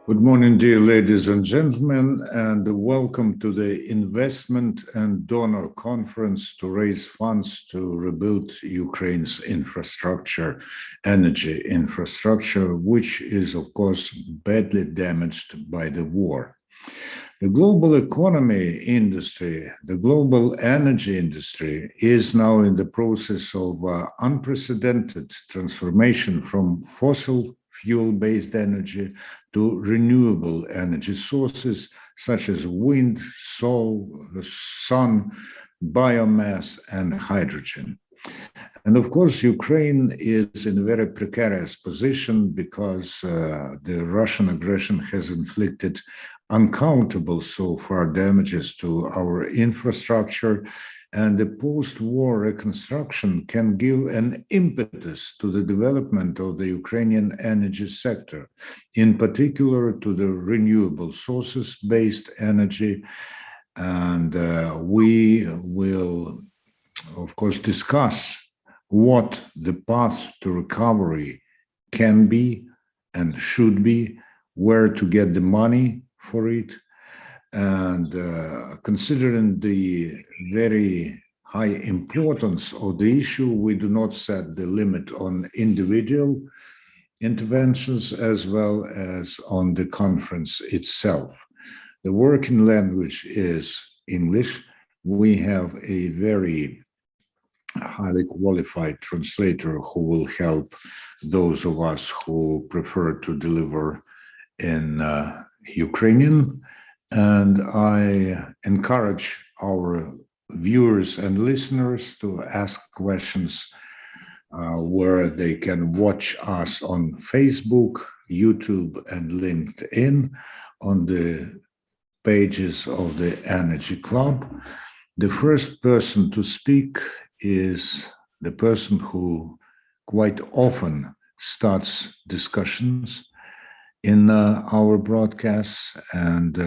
Good morning, dear ladies and gentlemen, and welcome to the Investment and Donor Conference to raise funds to rebuild Ukraine's infrastructure, energy infrastructure, which is, of course, badly damaged by the war. The global economy industry, the global energy industry, is now in the process of unprecedented transformation from fossil fuel-based energy to renewable energy sources such as wind, sun, biomass, and hydrogen. And of course, Ukraine is in a very precarious position because the Russian aggression has inflicted uncountable so far damages to our infrastructure, and the post-war reconstruction can give an impetus to the development of the Ukrainian energy sector, in particular to the renewable sources-based energy. And we will, of course, discuss what the path to recovery can be and should be, where to get the money for it. And considering the very high importance of the issue, we do not set the limit on individual interventions as well as on the conference itself. The working language is English. We have a very highly qualified translator who will help those of us who prefer to deliver in Ukrainian. And I encourage our viewers and listeners to ask questions where they can watch us on Facebook, YouTube, and LinkedIn on the pages of the Energy Club. The first person to speak is the person who quite often starts discussions in our broadcasts, and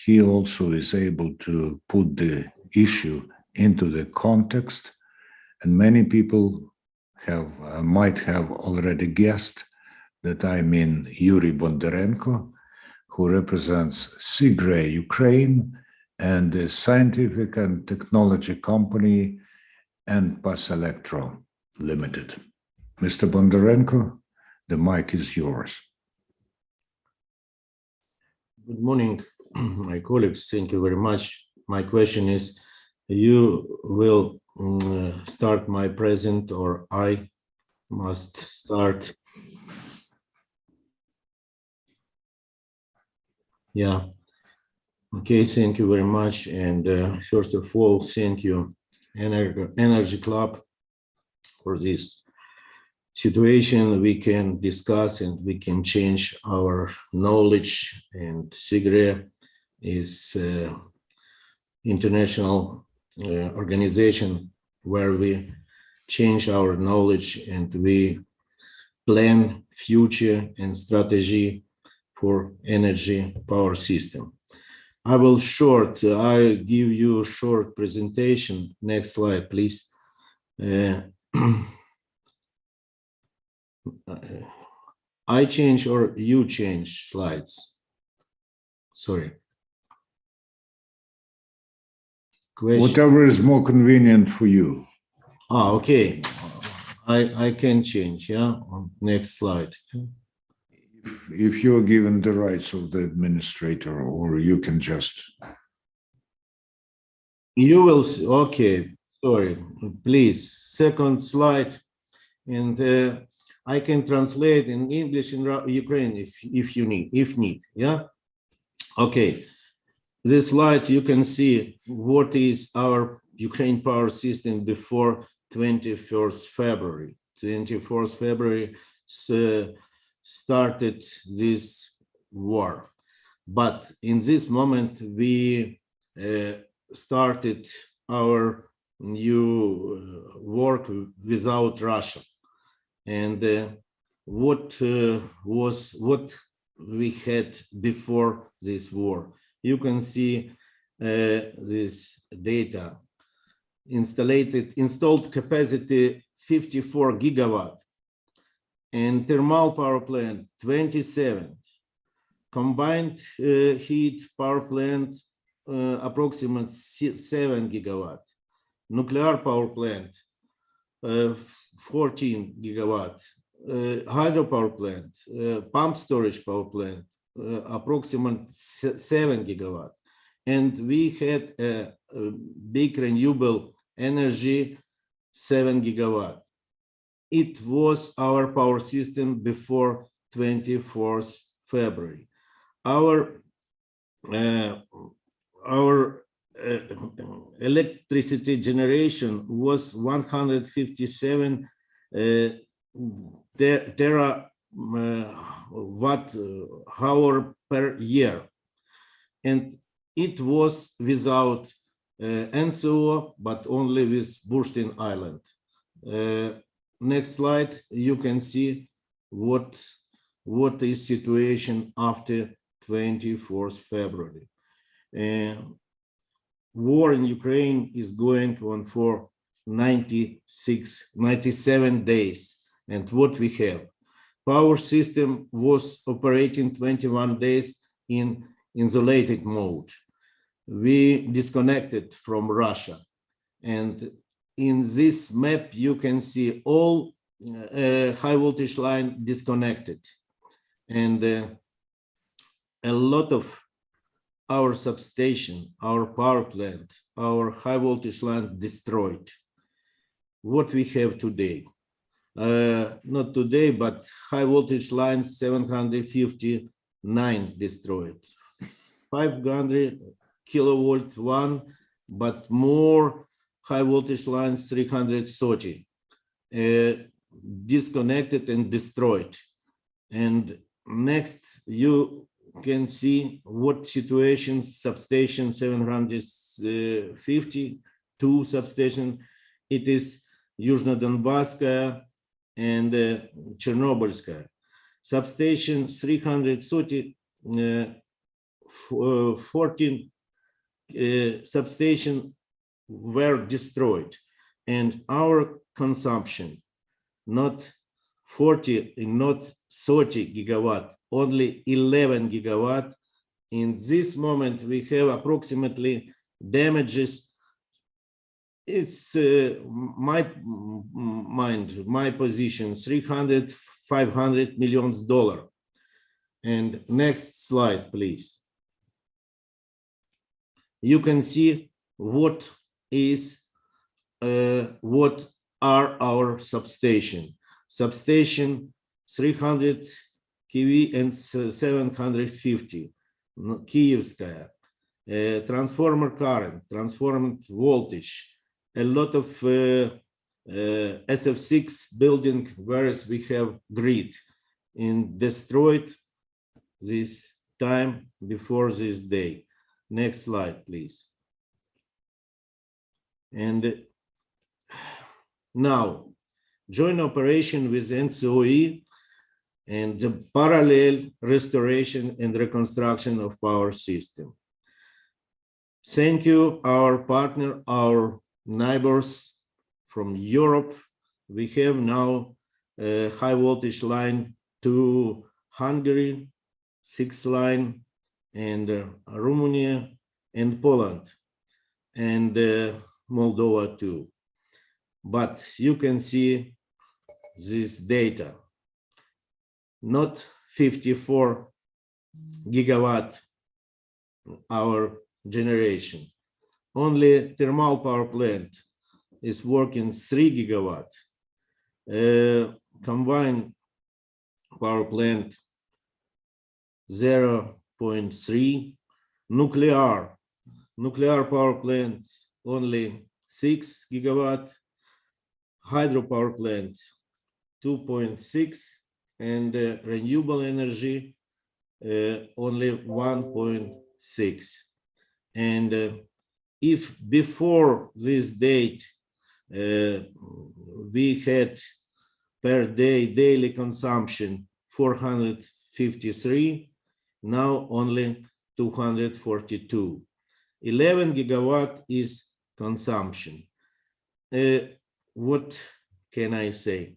he also is able to put the issue into the context. And many people might have already guessed that I mean Yuri Bondarenko, who represents Sigre Ukraine and the scientific and technology company Enpas Electro Limited. Mr. Bondarenko, the mic is yours. Good morning, my colleagues. Thank you very much. My question is, you will start my present or I must start? Yeah. Okay, thank you very much. And first of all, thank you, Energy Club, for this situation. We can discuss and we can change our knowledge, and SIGRE is international organization where we change our knowledge and we plan future and strategy for energy power system. I give you a short presentation. Next slide, please. I change or you change slides? Sorry. Question. Whatever is more convenient for you. Okay. I can change, yeah? Next slide. If you're given the rights of the administrator, or you can just... You will, okay, sorry, please, second slide. And I can translate in English and Ukraine if need, yeah? Okay, this slide you can see what is our Ukraine power system before 21st February. 21st February started this war. But in this moment, we started our new work without Russia. And what we had before this war? You can see this data. Installed capacity 54 gigawatt, and thermal power plant 27, combined heat power plant, approximately 7 gigawatt. Nuclear power plant, 14 gigawatt. Hydropower plant, pump storage power plant, approximately 7 gigawatt. And we had a big renewable energy, 7 gigawatt. It was our power system before 24th February. Our electricity generation was 157 terawatt hour per year, and it was without NCO, but only with Burstein Island. Next slide, you can see what is situation after 24th February. War in Ukraine is going on for 97 days. And what we have? Power system was operating 21 days in insulated mode. We disconnected from Russia. And in this map, you can see all high voltage line disconnected. And a lot of our substation, our power plant, our high voltage line destroyed. What we have today? Not today, but high voltage lines 759 destroyed. 500 kilovolt one, but more high voltage lines 330 disconnected and destroyed. And next you can see what situations substation 752 substation. It is Yuzhno-Donbasskaya and Chernobylskaya. Substation 330, 14 substations were destroyed, and our consumption not 40 and not 30 gigawatt, only 11 gigawatt. In this moment, we have approximately damages. It's my position, 500 million dollars. And next slide, please. You can see what are our substation. Substation 300 kV and 750, Kievskaya, transformer current, transformer voltage, a lot of SF6 building, whereas we have grid and destroyed this time before this day. Next slide, please. And now, joint operation with NCOE and the parallel restoration and reconstruction of power system. Thank you, our partner, our neighbors from Europe. We have now a high voltage line to Hungary, 6 line, and Romania and Poland, and Moldova too. But you can see this data, not 54 gigawatt hour generation. Only thermal power plant is working 3 gigawatt. Combined power plant 0.3. Nuclear power plant only 6 gigawatt. Hydropower plant 2.6, and renewable energy only 1.6. And if before this date we had per day daily consumption 453, now only 242. 11 gigawatt is consumption. What can I say?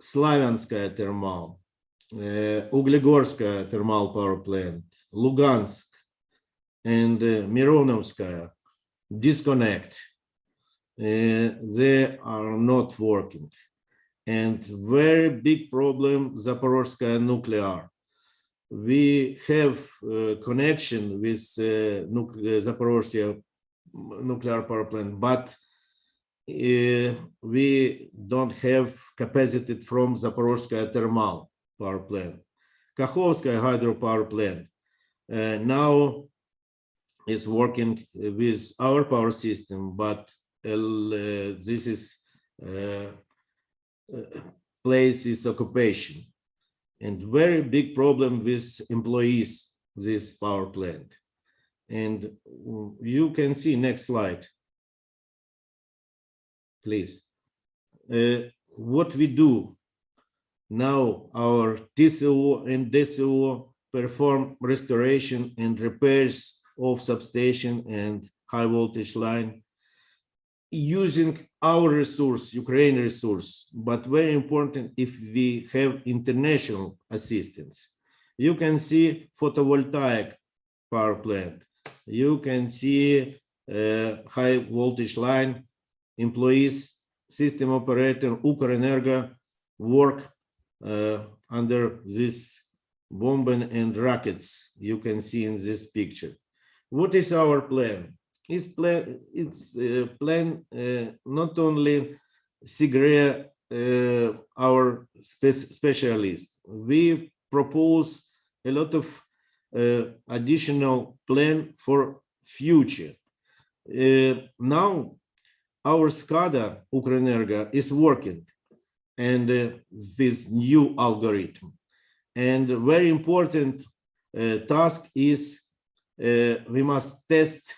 Slavianskaya thermal Uglegorskaya thermal power plant, Lugansk, and Mironovskaya disconnect. They are not working. And very big problem, Zaporozhskaya nuclear. We have connection with Zaporozhye nuclear power plant, but we don't have capacity from Zaporozhskaya thermal power plant. Kakhovskaya hydropower plant now is working with our power system, but this is place is occupation, and very big problem with employees this power plant. And you can see next slide, please. What we do now, our TCO and DCO perform restoration and repairs of substation and high voltage line using our resource, Ukraine resource, but very important if we have international assistance. You can see photovoltaic power plant. You can see high voltage line, employees, system operator, Ukrenergo work under this bombing and rockets you can see in this picture. What is our plan? It's plan not only Sigre, our specialist. We propose a lot of additional plan for future. Now our SCADA Ukrenergo is working and with new algorithm. And very important task is we must test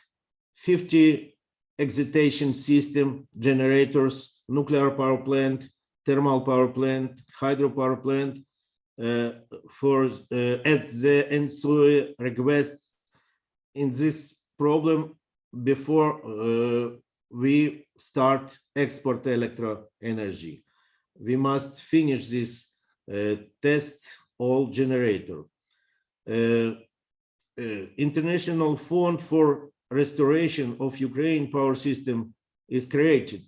50 excitation system generators, nuclear power plant, thermal power plant, hydropower plant for at the ENSOE request in this problem before we start export electro energy. We must finish this test all generator. International Fund for Restoration of Ukraine power system is created,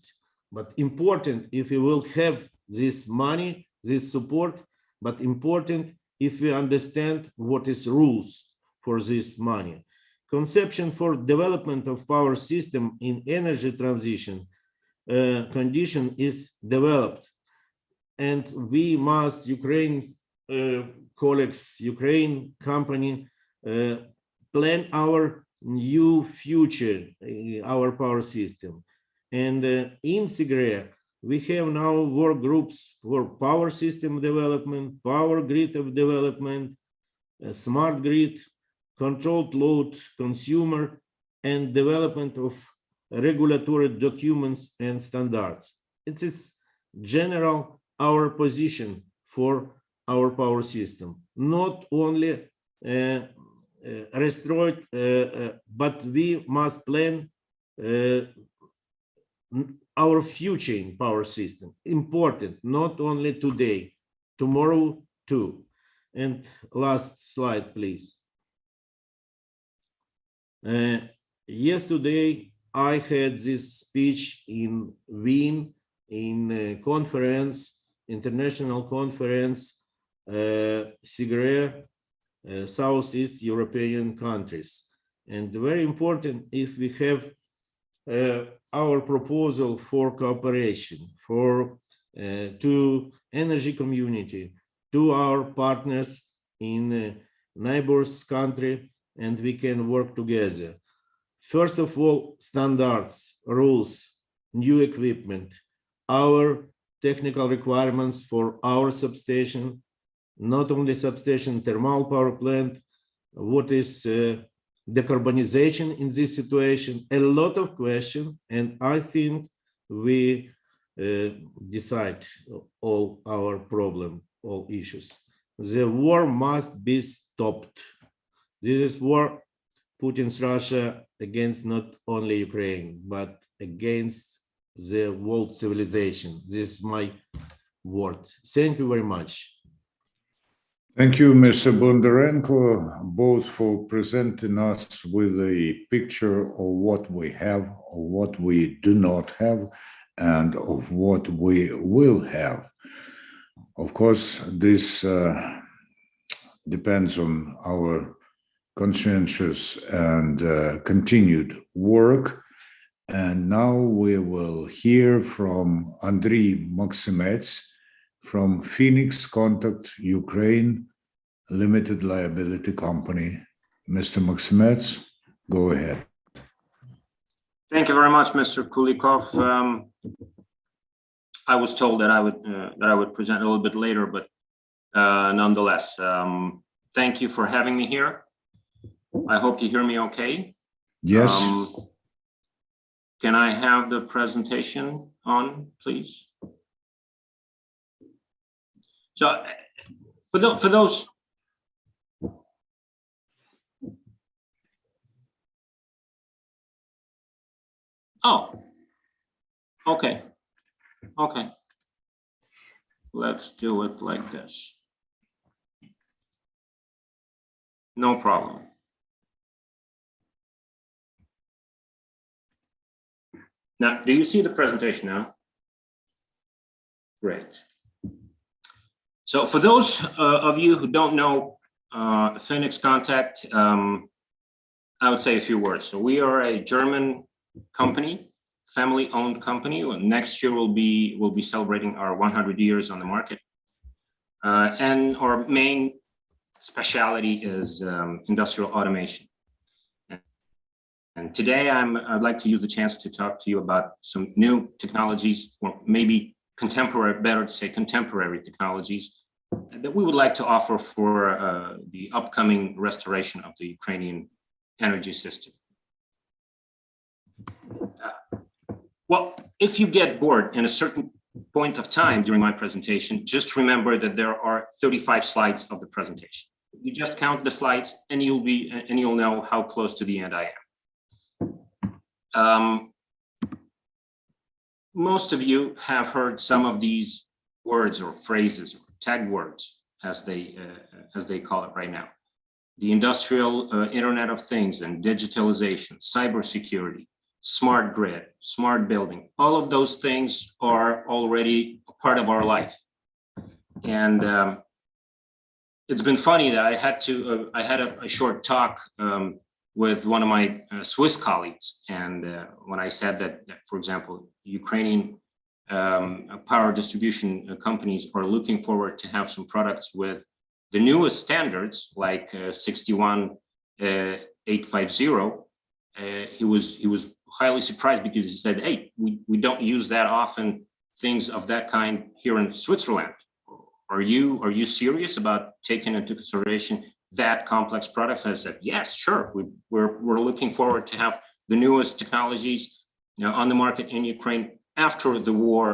but important if we will have this money, this support, but important if we understand what is rules for this money. Conception for development of power system in energy transition condition is developed, and we must, Ukraine colleagues, Ukraine company, plan our new future, our power system. And in Sigre, we have now work groups for power system development, power grid of development, smart grid, controlled load, consumer, and development of regulatory documents and standards. It is general our position for our power system, not only restore it, but we must plan our future in power system. Important, not only today, tomorrow too. And last slide, please. Yesterday, I had this speech in Wien in a conference, international conference, Sigre, Southeast European countries. And very important if we have our proposal for cooperation for to energy community, to our partners in neighbors country, and we can work together. First of all, standards, rules, new equipment, our technical requirements for our substation, not only substation, thermal power plant, what is decarbonization in this situation, a lot of questions, and I think we decide all our problem, all issues. The war must be stopped. This is war, Putin's Russia against not only Ukraine, but against the world civilization. This is my word. Thank you very much. Thank you, Mr. Bondarenko, both for presenting us with a picture of what we have, or what we do not have, and of what we will have. Of course, this depends on our conscientious and continued work. And now we will hear from Andriy Maksimets from Phoenix Contact Ukraine Limited Liability Company. Mr. Maksimets, go ahead. Thank you very much, Mr. Kulikov. I was told that I would present a little bit later, but nonetheless, thank you for having me here. I hope you hear me okay. Yes. Can I have the presentation on, please? So, for those. Oh, okay. Okay. Let's do it like this. No problem. Now, do you see the presentation now? Great. So for those of you who don't know Phoenix Contact, I would say a few words. So we are a German company, family-owned company. Next year we'll be celebrating our 100 years on the market, and our main specialty is industrial automation. And today I'd like to use the chance to talk to you about some new technologies, or maybe contemporary, better to say contemporary technologies, that we would like to offer for the upcoming restoration of the Ukrainian energy system. Well, if you get bored in a certain point of time during my presentation, just remember that there are 35 slides of the presentation. You just count the slides and you'll know how close to the end I am. Most of you have heard some of these words or phrases, or tag words, as they call it right now. The industrial Internet of Things and digitalization, cybersecurity, smart grid, smart building, all of those things are already a part of our life. And it's been funny that I had a short talk with one of my Swiss colleagues, and when I said that, for example, Ukrainian power distribution companies are looking forward to have some products with the newest standards, like 61850, he was highly surprised, because he said, "Hey, we don't use that often things of that kind here in Switzerland. Are you serious about taking into consideration that complex products?" I said, "Yes, sure. We're looking forward to have the newest technologies, on the market in Ukraine after the war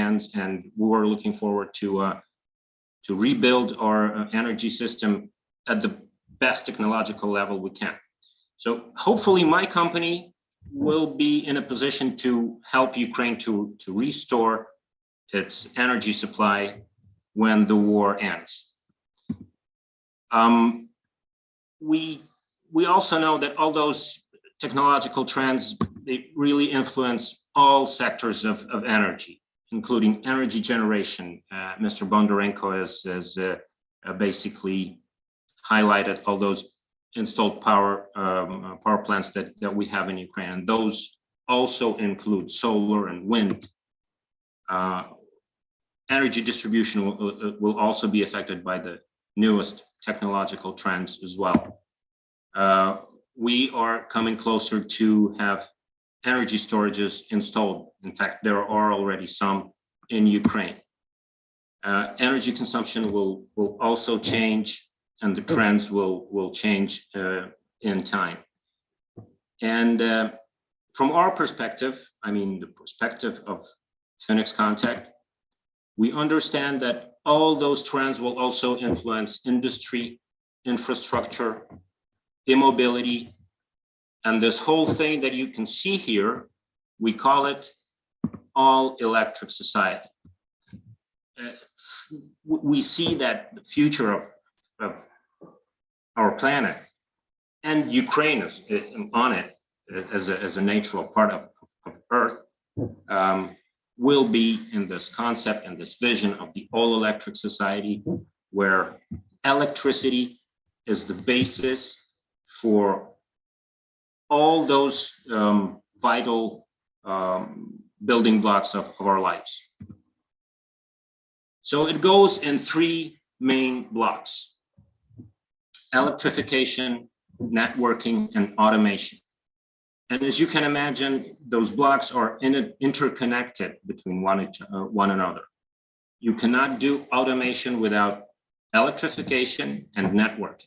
ends, and we're looking forward to rebuild our energy system at the best technological level we can." So hopefully my company will be in a position to help Ukraine to restore its energy supply when the war ends. We also know that all those technological trends, they really influence all sectors of energy, including energy generation. Mr. Bondarenko has basically highlighted all those installed power plants that we have in Ukraine. And those also include solar and wind. Energy distribution will also be affected by the newest technological trends as well. We are coming closer to have energy storages installed. In fact, there are already some in Ukraine. Energy consumption will also change, and the trends will change in time. And from our perspective, I mean the perspective of Phoenix Contact, we understand that all those trends will also influence industry, infrastructure, immobility, and this whole thing that you can see here, we call it all electric society. we see that the future of our planet and Ukraine is on it as a natural part of Earth, will be in this concept and this vision of the all-electric society, where electricity is the basis for all those vital building blocks of our lives. So it goes in three main blocks: electrification, networking, and automation. And as you can imagine, those blocks are interconnected between one another. You cannot do automation without electrification and networking.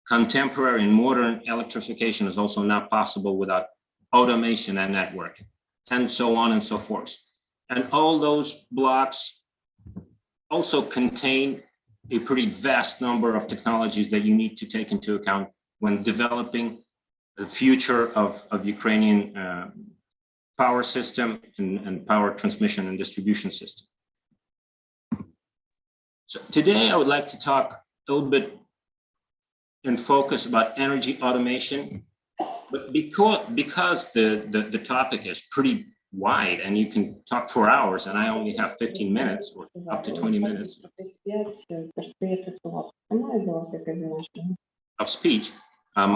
Contemporary and modern electrification is also not possible without automation and networking, and so on and so forth. And all those blocks also contain a pretty vast number of technologies that you need to take into account when developing the future of Ukrainian power system and power transmission and distribution system. So today I would like to talk a little bit in focus about energy automation, but because the topic is pretty wide and you can talk for hours and I only have 15 minutes or up to 20 minutes of speech, I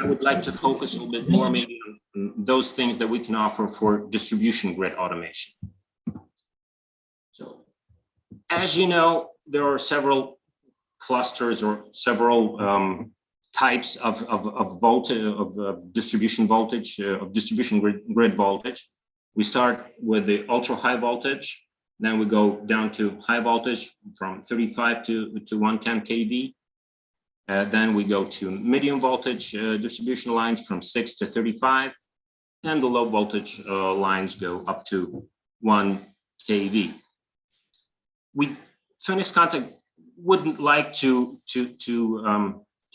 would like to focus a little bit more maybe on those things that we can offer for distribution grid automation. So, as you know, there are several clusters or several types of voltage, of distribution voltage, of distribution grid voltage. We start with the ultra high voltage, then we go down to high voltage from 35 to 110 kV. Then we go to medium voltage distribution lines from 6 to 35, and the low voltage lines go up to 1 kV. Phoenix Contact wouldn't like to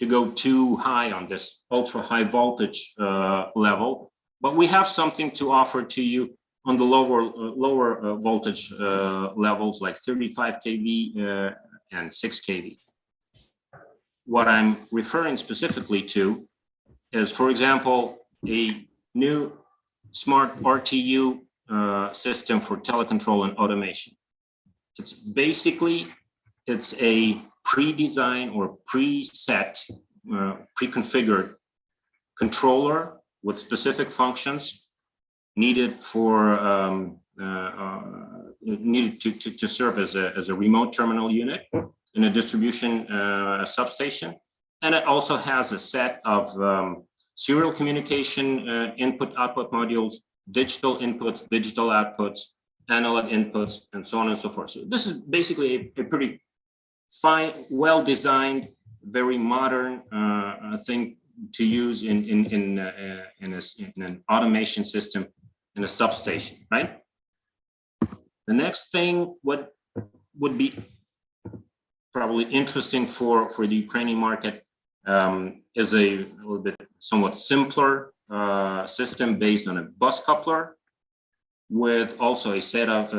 go too high on this ultra high voltage level, but we have something to offer to you on the lower voltage levels like 35 kV and 6 kV. What I'm referring specifically to is, for example, a new smart RTU system for telecontrol and automation. It's a pre-designed or preset, pre-configured controller with specific functions needed for needed to serve as a remote terminal unit in a distribution substation, and it also has a set of serial communication input-output modules, digital inputs, digital outputs, analog inputs, and so on and so forth. So this is basically a pretty fine, well-designed, very modern thing to use in an automation system in a substation, right? The next thing would be probably interesting for the Ukrainian market is a little bit somewhat simpler system based on a bus coupler with also a set of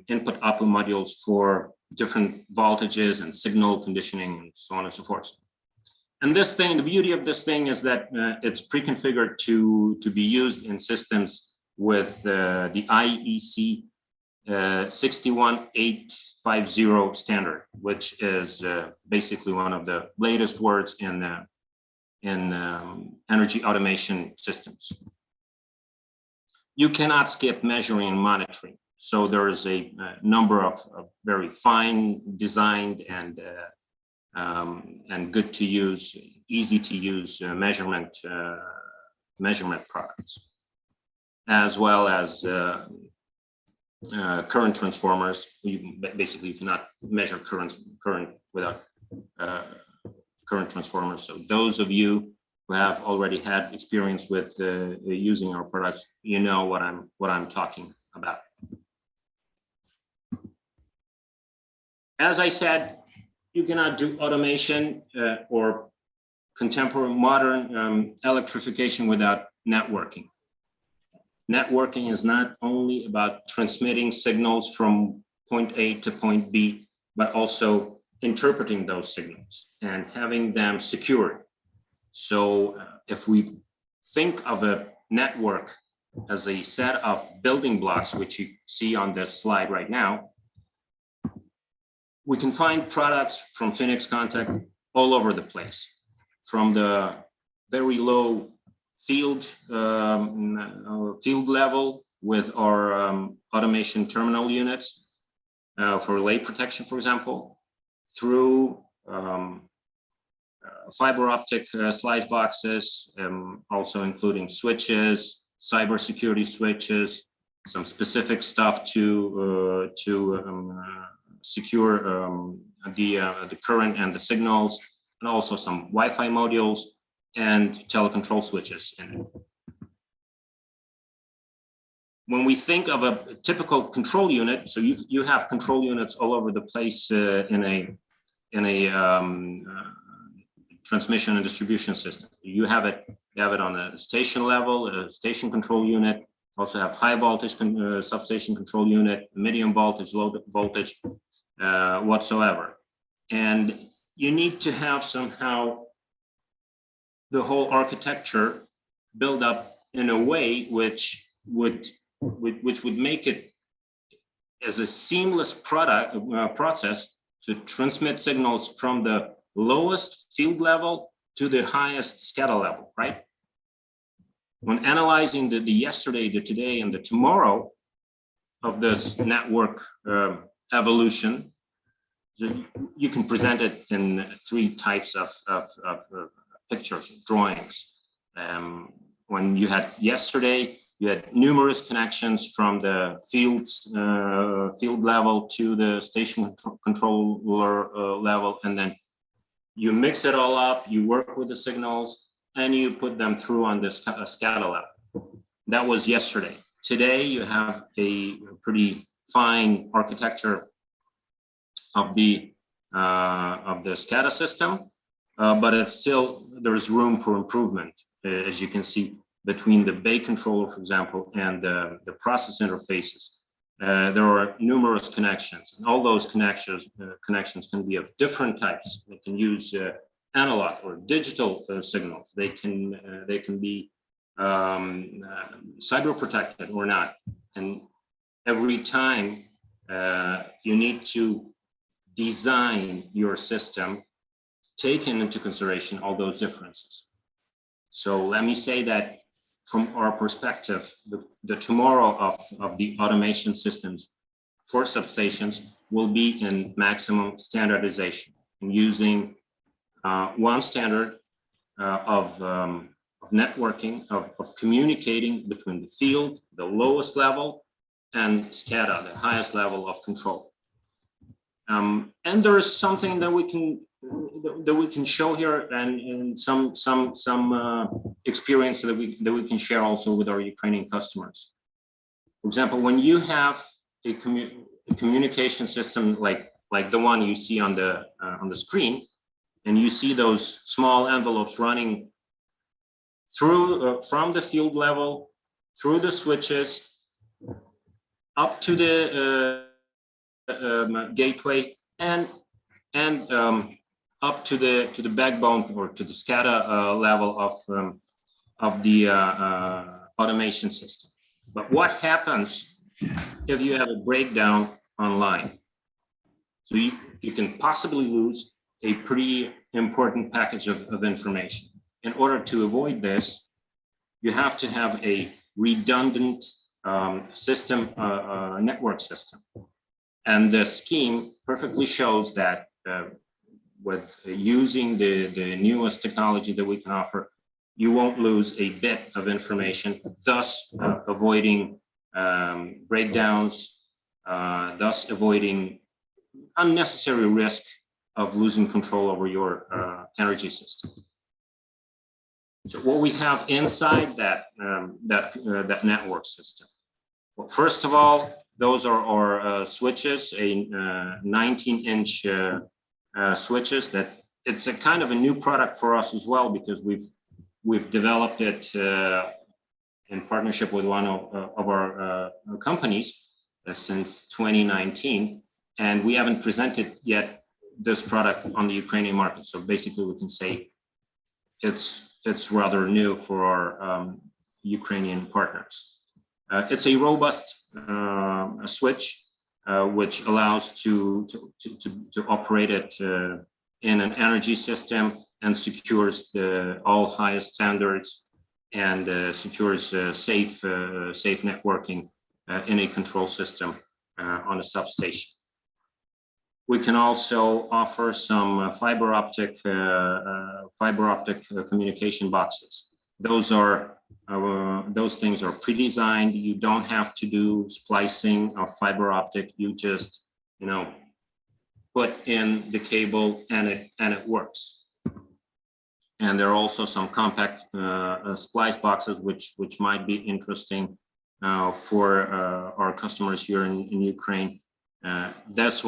input-output modules for different voltages and signal conditioning and so on and so forth. And this thing, the beauty of this thing is that it's pre-configured to be used in systems with the IEC 61850 standard, which is basically one of the latest words in energy automation systems. You cannot skip measuring and monitoring. So there is a number of very fine designed and good to use, easy to use measurement products, as well as current transformers. You cannot measure current without current transformers. So those of you who have already had experience with using our products, you know what I'm talking about. As I said, you cannot do automation or contemporary modern electrification without networking. Networking is not only about transmitting signals from point A to point B, but also interpreting those signals and having them secured. So if we think of a network as a set of building blocks, which you see on this slide right now, we can find products from Phoenix Contact all over the place, from the very low field level with our automation terminal units for lay protection, for example, through fiber optic slice boxes, also including switches, cybersecurity switches, some specific stuff to secure the current and the signals, and also some Wi-Fi modules and telecontrol switches in it. When we think of a typical control unit, so you have control units all over the place in a transmission and distribution system. You have it on a station level, a station control unit. Also have high voltage substation control unit, medium voltage, low voltage, whatsoever. And you need to have somehow the whole architecture build up in a way which would make it as a seamless process to transmit signals from the lowest field level to the highest SCADA level, right? When analyzing the yesterday, the today, and the tomorrow of this network evolution, you can present it in three types of pictures, drawings. When you had yesterday, you had numerous connections from the field level to the station controller level, and then you mix it all up, you work with the signals, and you put them through on this SCADA level. That was yesterday. Today, you have a pretty fine architecture of the SCADA system, but it's still, there's room for improvement, as you can see, between the bay controller, for example, and the process interfaces. There are numerous connections, and all those connections can be of different types. They can use analog or digital signals. They can be cyber protected or not. And every time you need to design your system, taking into consideration all those differences. So let me say that from our perspective, the tomorrow of the automation systems for substations will be in maximum standardization, and using one standard of networking, of communicating between the field, the lowest level, and SCADA, the highest level of control. And there is something that we can show here, and some experience that we can share also with our Ukrainian customers. For example, when you have a communication system like the one you see on the screen, and you see those small envelopes running through from the field level, through the switches, up to the gateway, and up to the backbone, or to the SCADA level of the automation system. But what happens if you have a breakdown online? So you can possibly lose a pretty important package of information. In order to avoid this, you have to have a redundant system, network system. And the scheme perfectly shows that with using the newest technology that we can offer, you won't lose a bit of information, thus avoiding breakdowns, thus avoiding unnecessary risk of losing control over your energy system. So what we have inside that network system. Well, first of all, those are our switches, a 19-inch switches. That it's a kind of a new product for us as well, because we've developed it in partnership with one of our companies. since 2019, and we haven't presented yet this product on the Ukrainian market. So basically, we can say it's rather new for our Ukrainian partners. It's a robust switch which allows to operate it in an energy system and secures all highest standards and secures safe networking in a control system on a substation. We can also offer some fiber optic communication boxes. Those things are pre-designed. You don't have to do splicing of fiber optic. You just, put in the cable and it works. And there are also some compact splice boxes which might be interesting for our customers here in Ukraine. That's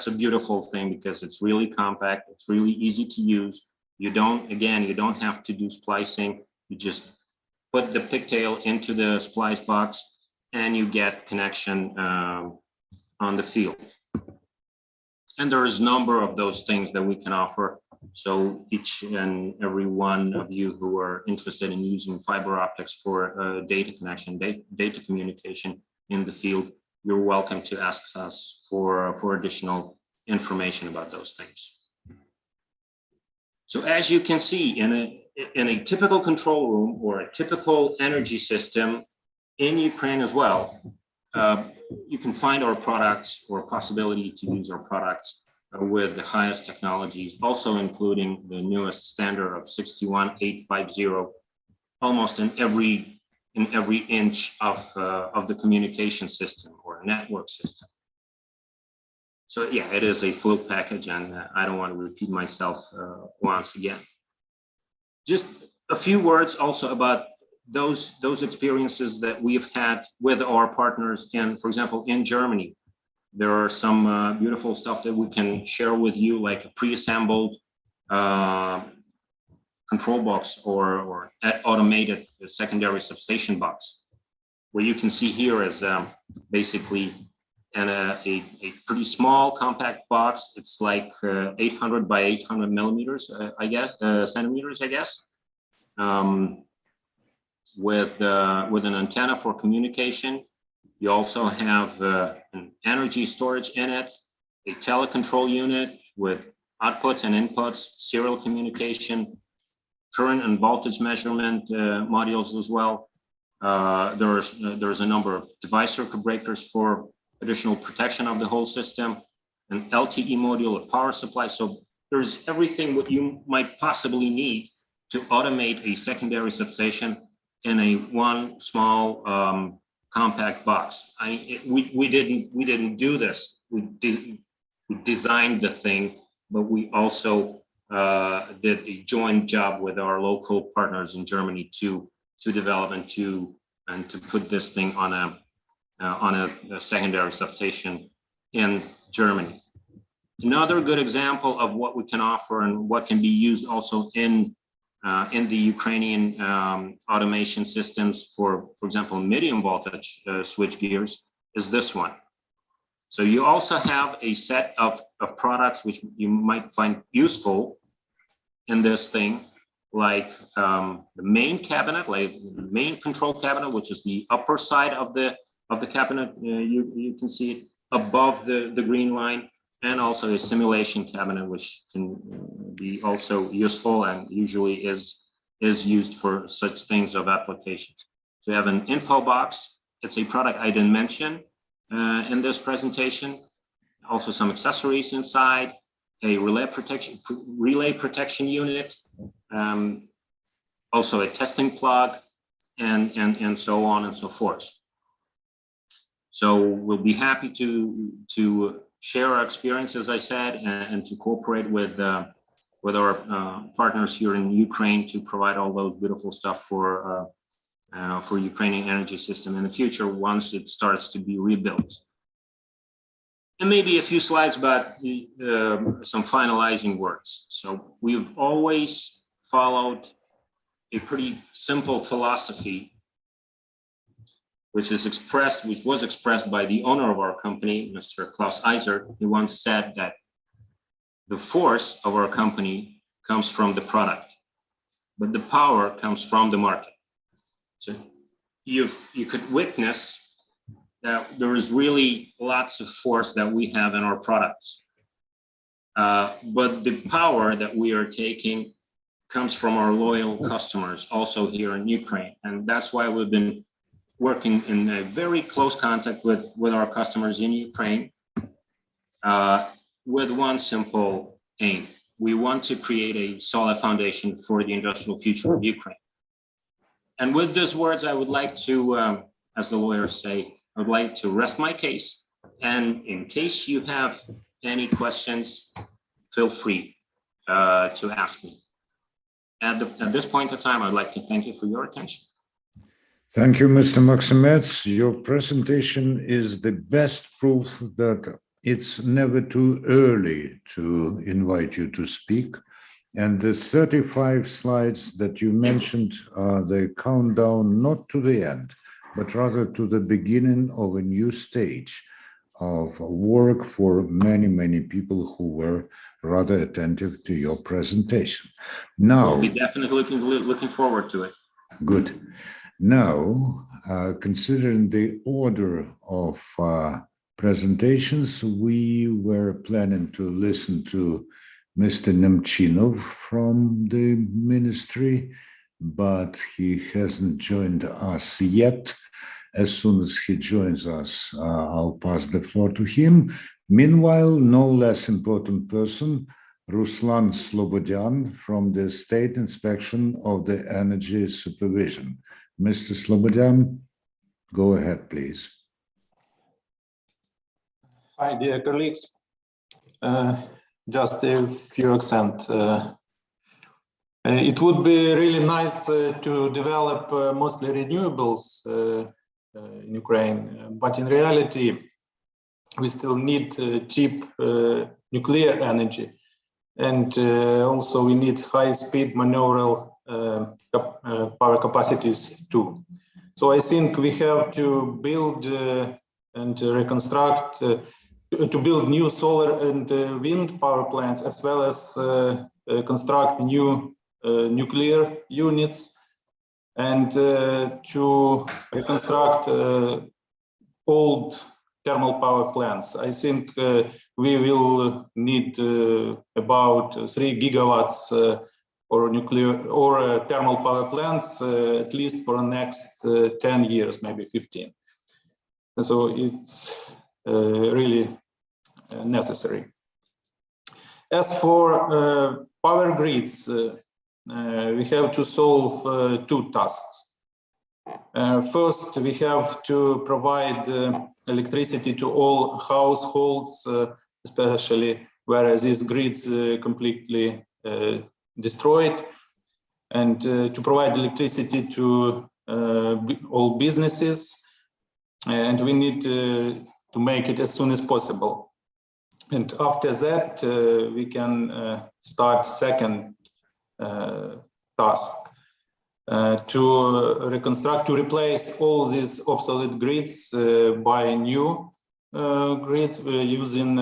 a beautiful thing because it's really compact. It's really easy to use. You don't have to do splicing. You just put the pigtail into the splice box and you get connection on the field. And there's a number of those things that we can offer. So each and every one of you who are interested in using fiber optics for data connection, data communication in the field, you're welcome to ask us for additional information about those things. So as you can see, in a typical control room or a typical energy system in Ukraine as well, you can find our products or possibility to use our products with the highest technologies, also including the newest standard of 61850, almost in every inch of the communication system or network system. So yeah, it is a full package, and I don't want to repeat myself once again. Just a few words also about those experiences that we've had with our partners in, for example, in Germany. There are some beautiful stuff that we can share with you, like a pre-assembled control box or automated secondary substation box. What you can see here is basically a pretty small compact box. It's like 800 by 800 millimeters, centimeters, I guess. With an antenna for communication. You also have an energy storage in it, a telecontrol unit with outputs and inputs, serial communication, current and voltage measurement modules as well. There's a number of device circuit breakers for additional protection of the whole system, an LTE module, a power supply. So there's everything what you might possibly need to automate a secondary substation in a one small compact box. We didn't do this. We designed the thing, but we also did a joint job with our local partners in Germany to develop and to put this thing on a secondary substation in Germany. Another good example of what we can offer and what can be used also in the Ukrainian automation systems for example, medium voltage switch gears is this one. So you also have a set of products which you might find useful in this thing, like the main cabinet, like the main control cabinet, which is the upper side of the cabinet. You can see it above the green line, and also a simulation cabinet, which can be also useful and usually is used for such things of applications. So you have an info box. It's a product I didn't mention in this presentation. Also some accessories inside, a relay protection unit, also a testing plug, and so on and so forth. So we'll be happy to share our experience, as I said, and to cooperate with our partners here in Ukraine to provide all those beautiful stuff for Ukrainian energy system in the future once it starts to be rebuilt. And maybe a few slides about some finalizing words. So we've always followed a pretty simple philosophy which was expressed by the owner of our company, Mr. Klaus Eiser. He once said that the force of our company comes from the product, but the power comes from the market. So you could witness that there is really lots of force that we have in our products. But the power that we are taking comes from our loyal customers also here in Ukraine. And that's why we've been working in a very close contact with our customers in Ukraine with one simple aim. We want to create a solid foundation for the industrial future of Ukraine. And with these words, I would like to, as the lawyers say, I would like to rest my case. And in case you have any questions, feel free to ask me. At this point of time, I'd like to thank you for your attention. Thank you, Mr. Maksimets. Your presentation is the best proof that it's never too early to invite you to speak. And the 35 slides that you mentioned are the countdown, not to the end, but rather to the beginning of a new stage of work for many, many people who were rather attentive to your presentation. Now, we'll be definitely looking forward to it. Good. Now, considering the order of presentations, we were planning to listen to Mr. Nemchinov from the ministry, but he hasn't joined us yet. As soon as he joins us, I'll pass the floor to him. Meanwhile, no less important person, Ruslan Slobodyan from the State Inspection of the Energy Supervision. Mr. Slobodyan, go ahead, please. Hi, dear colleagues. Just a few accents. It would be really nice to develop mostly renewables in Ukraine, but in reality, we still need cheap nuclear energy, and also we need high-speed maneuverable power capacities too. So I think we have to build and reconstruct, to build new solar and wind power plants, as well as construct new nuclear units, and to reconstruct old thermal power plants. I think we will need about 3 gigawatts or nuclear or thermal power plants at least for the next 10 years, maybe 15. And so it's really necessary. As for power grids, we have to solve two tasks. First, we have to provide electricity to all households, especially where these grids completely destroyed, and to provide electricity to all businesses. And we need to make it as soon as possible. And after that, we can start second task, to reconstruct, to replace all these obsolete grids by new grids using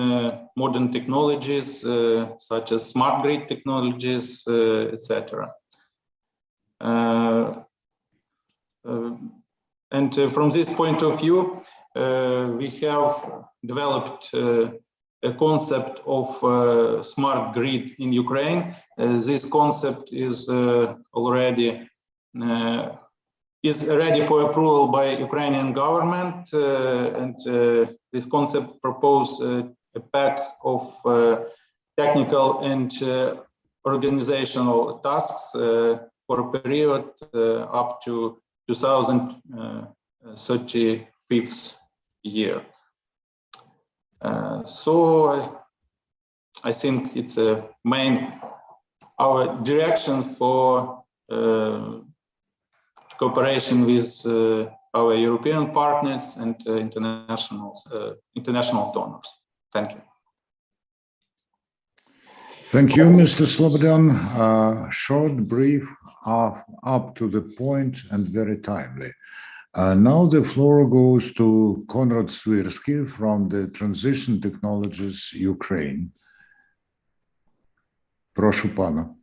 modern technologies such as smart grid technologies, etc. And from this point of view, we have developed a concept of smart grid in Ukraine. This concept is already ready for approval by Ukrainian government, and this concept proposes a pack of technical and organizational tasks for a period up to 2035 year. So I think it's our direction for cooperation with our European partners and international donors. Thank you. Thank you, Mr. Slobodyan. Short, brief, up to the point, and very timely. Now the floor goes to Konrad Swirsky from the Transition Technologies Ukraine. Proszę pana.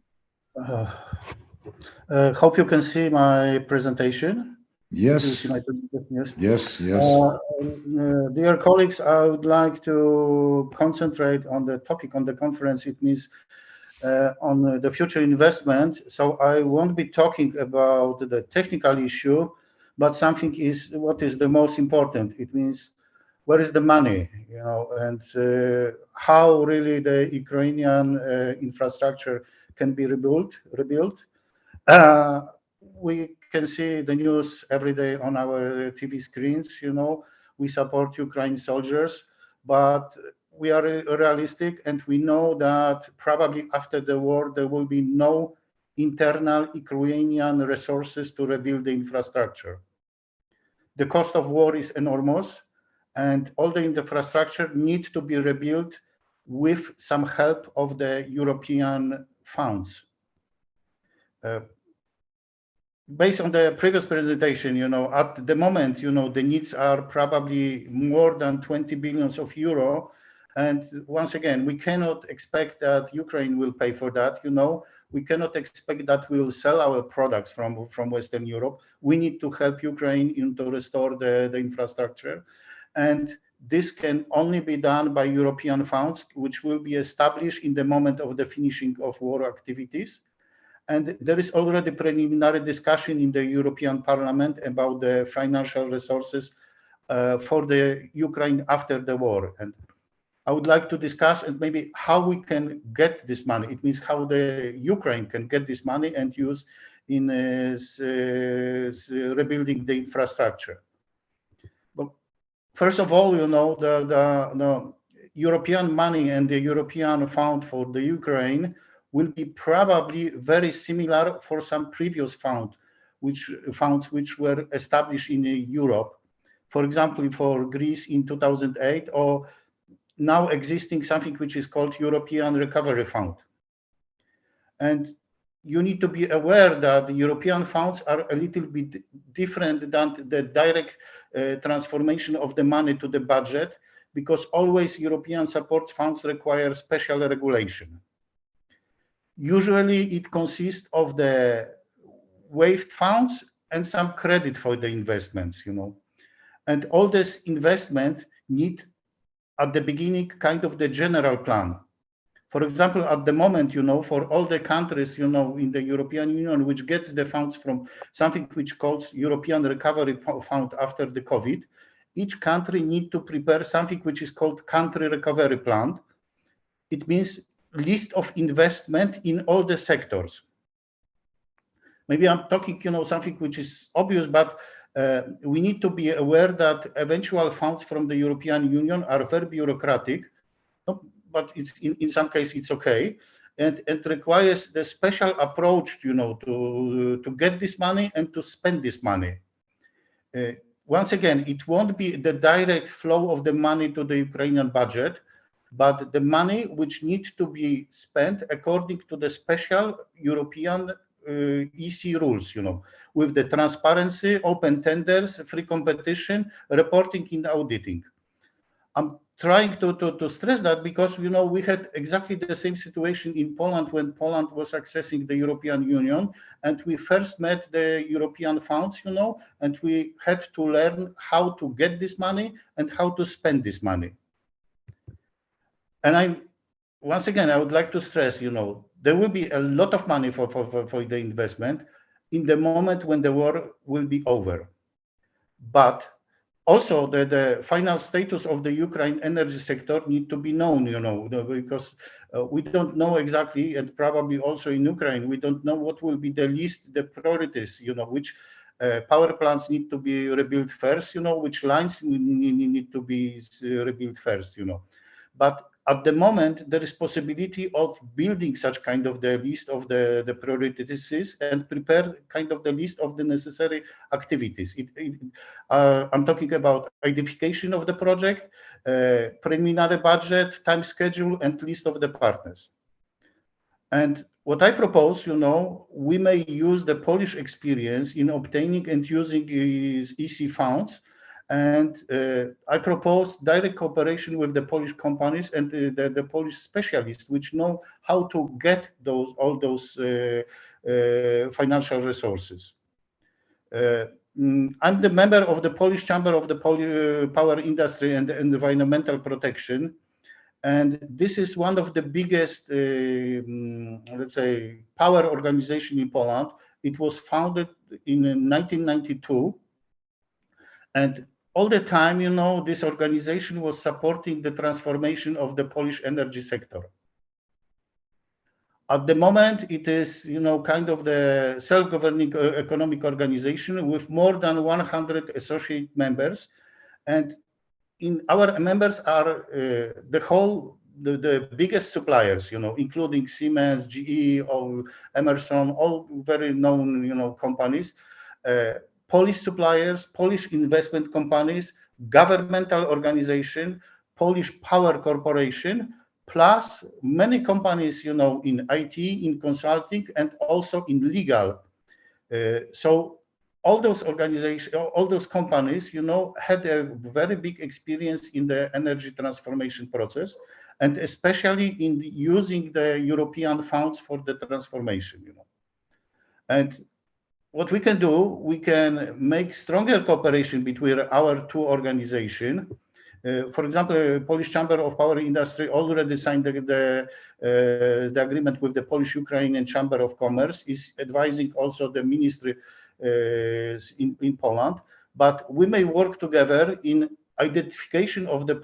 Hope you can see my presentation. Yes. Do you see my presentation? Yes. Yes, yes. Dear colleagues, I would like to concentrate on the topic on the conference. It means on the future investment. So I won't be talking about the technical issue, but something is what is the most important. It means where is the money, and how really the Ukrainian infrastructure can be rebuilt. We can see the news every day on our TV screens. We support Ukraine soldiers, but we are realistic, and we know that probably after the war there will be no internal Ukrainian resources to rebuild the infrastructure. The cost of war is enormous, and all the infrastructure needs to be rebuilt with some help of the European funds. Based on the previous presentation, at the moment, the needs are probably more than 20 billions of euro. And once again, we cannot expect that Ukraine will pay for that. We cannot expect that we'll sell our products from Western Europe. We need to help Ukraine to restore the infrastructure. And this can only be done by European funds, which will be established in the moment of the finishing of war activities. And there is already preliminary discussion in the European Parliament about the financial resources for the Ukraine after the war. And I would like to discuss and maybe how we can get this money. It means how the Ukraine can get this money and use in rebuilding the infrastructure. But first of all, the European money and the European fund for the Ukraine will be probably very similar for some previous funds which were established in Europe. For example, for Greece in 2008, or now existing something which is called European Recovery Fund. And you need to be aware that the European funds are a little bit different than the direct transformation of the money to the budget, because always European support funds require special regulation. Usually it consists of the waived funds and some credit for the investments, and all this investment need at the beginning kind of the general plan. For example, at the moment, for all the countries, in the European Union, which gets the funds from something which calls European Recovery Fund after the COVID, each country need to prepare something which is called country recovery plan. It means list of investment in all the sectors. Maybe I'm talking, something which is obvious, but we need to be aware that eventual funds from the European Union are very bureaucratic, but it's in some cases it's okay, and it requires the special approach, to get this money and to spend this money. Once again, it won't be the direct flow of the money to the Ukrainian budget, but the money which needs to be spent according to the special European EC rules, with the transparency, open tenders, free competition, reporting and auditing. I'm trying to stress that because, we had exactly the same situation in Poland when Poland was accessing the European Union, and we first met the European funds, and we had to learn how to get this money and how to spend this money. And once again, I would like to stress, there will be a lot of money for the investment in the moment when the war will be over. But also the final status of the Ukraine energy sector need to be known, because we don't know exactly, and probably also in Ukraine, we don't know what will be the priorities, which power plants need to be rebuilt first, which lines need to be rebuilt first, But at the moment, there is possibility of building such kind of the list of the priorities and prepare kind of the list of the necessary activities. I'm talking about identification of the project, preliminary budget, time schedule, and list of the partners. And what I propose, we may use the Polish experience in obtaining and using EC funds. And I propose direct cooperation with the Polish companies and the Polish specialists, which know how to get all those financial resources. I'm the member of the Polish Chamber of the Power Industry and Environmental Protection. And this is one of the biggest, let's say, power organization in Poland. It was founded in 1992. And all the time, this organization was supporting the transformation of the Polish energy sector. At the moment, it is, kind of the self-governing economic organization with more than 100 associate members. And our members are the biggest suppliers, including Siemens, GE, or Emerson, all very known, companies, Polish suppliers, Polish investment companies, governmental organization, Polish power corporation, plus many companies, in IT, in consulting, and also in legal. So all those organizations, all those companies, had a very big experience in the energy transformation process, and especially in using the European funds for the transformation, And what we can do, we can make stronger cooperation between our two organizations. For example, Polish Chamber of Power Industry already signed the agreement with the Polish-Ukrainian Chamber of Commerce, is advising also the ministry in Poland. But we may work together in identification of the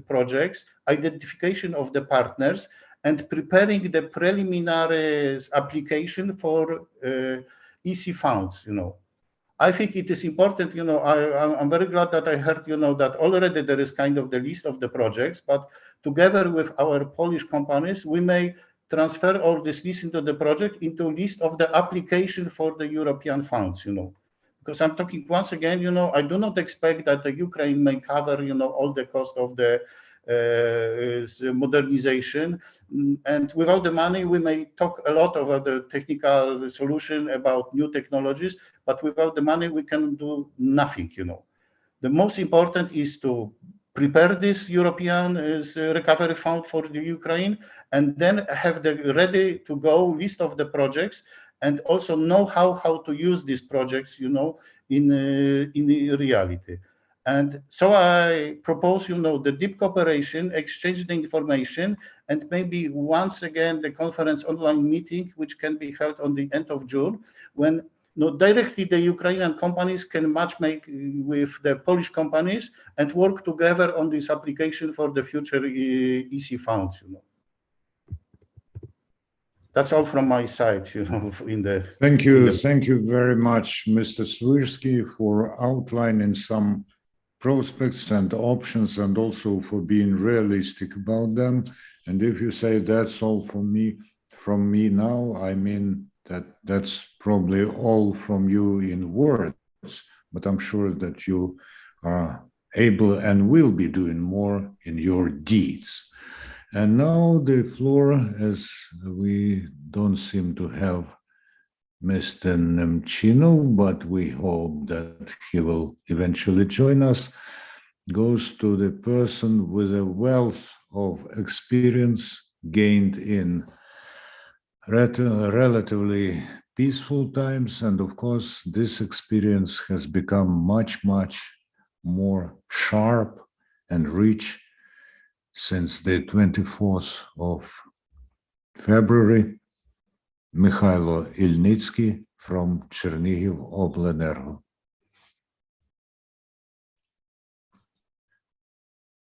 projects, identification of the partners, and preparing the preliminary application for EC funds, I think it is important, I'm very glad that I heard, that already there is kind of the list of the projects, but together with our Polish companies, we may transfer all this list into the project into list of the application for the European funds, because I'm talking once again, I do not expect that the Ukraine may cover, all the cost of the modernization, and without the money we may talk a lot about the technical solution, about new technologies, but without the money we can do nothing. The most important is to prepare this European recovery fund for the Ukraine, and then have the ready to go list of the projects, and also know how to use these projects, in the reality. And so I propose, the deep cooperation, exchange the information, and maybe once again the conference online meeting, which can be held on the end of June, when directly the Ukrainian companies can matchmake with the Polish companies and work together on this application for the future EC funds. That's all from my side. Thank you very much, Mr. Swirsky, for outlining some prospects and options, and also for being realistic about them. And if you say that's all from me now, I mean that's probably all from you in words, but I'm sure that you are able and will be doing more in your deeds. And now the floor, as we don't seem to have Mr. Nemchinov, but we hope that he will eventually join us, goes to the person with a wealth of experience gained in relatively peaceful times. And of course, this experience has become much, much more sharp and rich since the 24th of February. Mikhailo Ilnitsky from Chernihiv Oblenergo.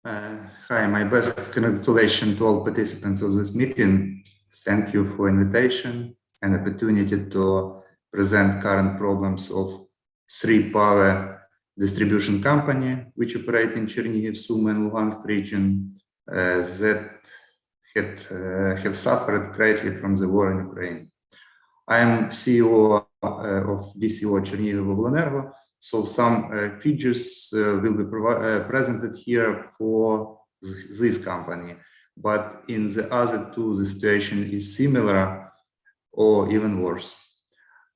Hi, my best congratulations to all participants of this meeting. Thank you for invitation and opportunity to present current problems of 3 power distribution company which operate in Chernihiv, Sumy, and Luhansk region that have suffered greatly from the war in Ukraine. I am CEO of DCO Chernihiv Oblenergo, so some figures will be presented here for this company. But in the other two, the situation is similar. or even worse.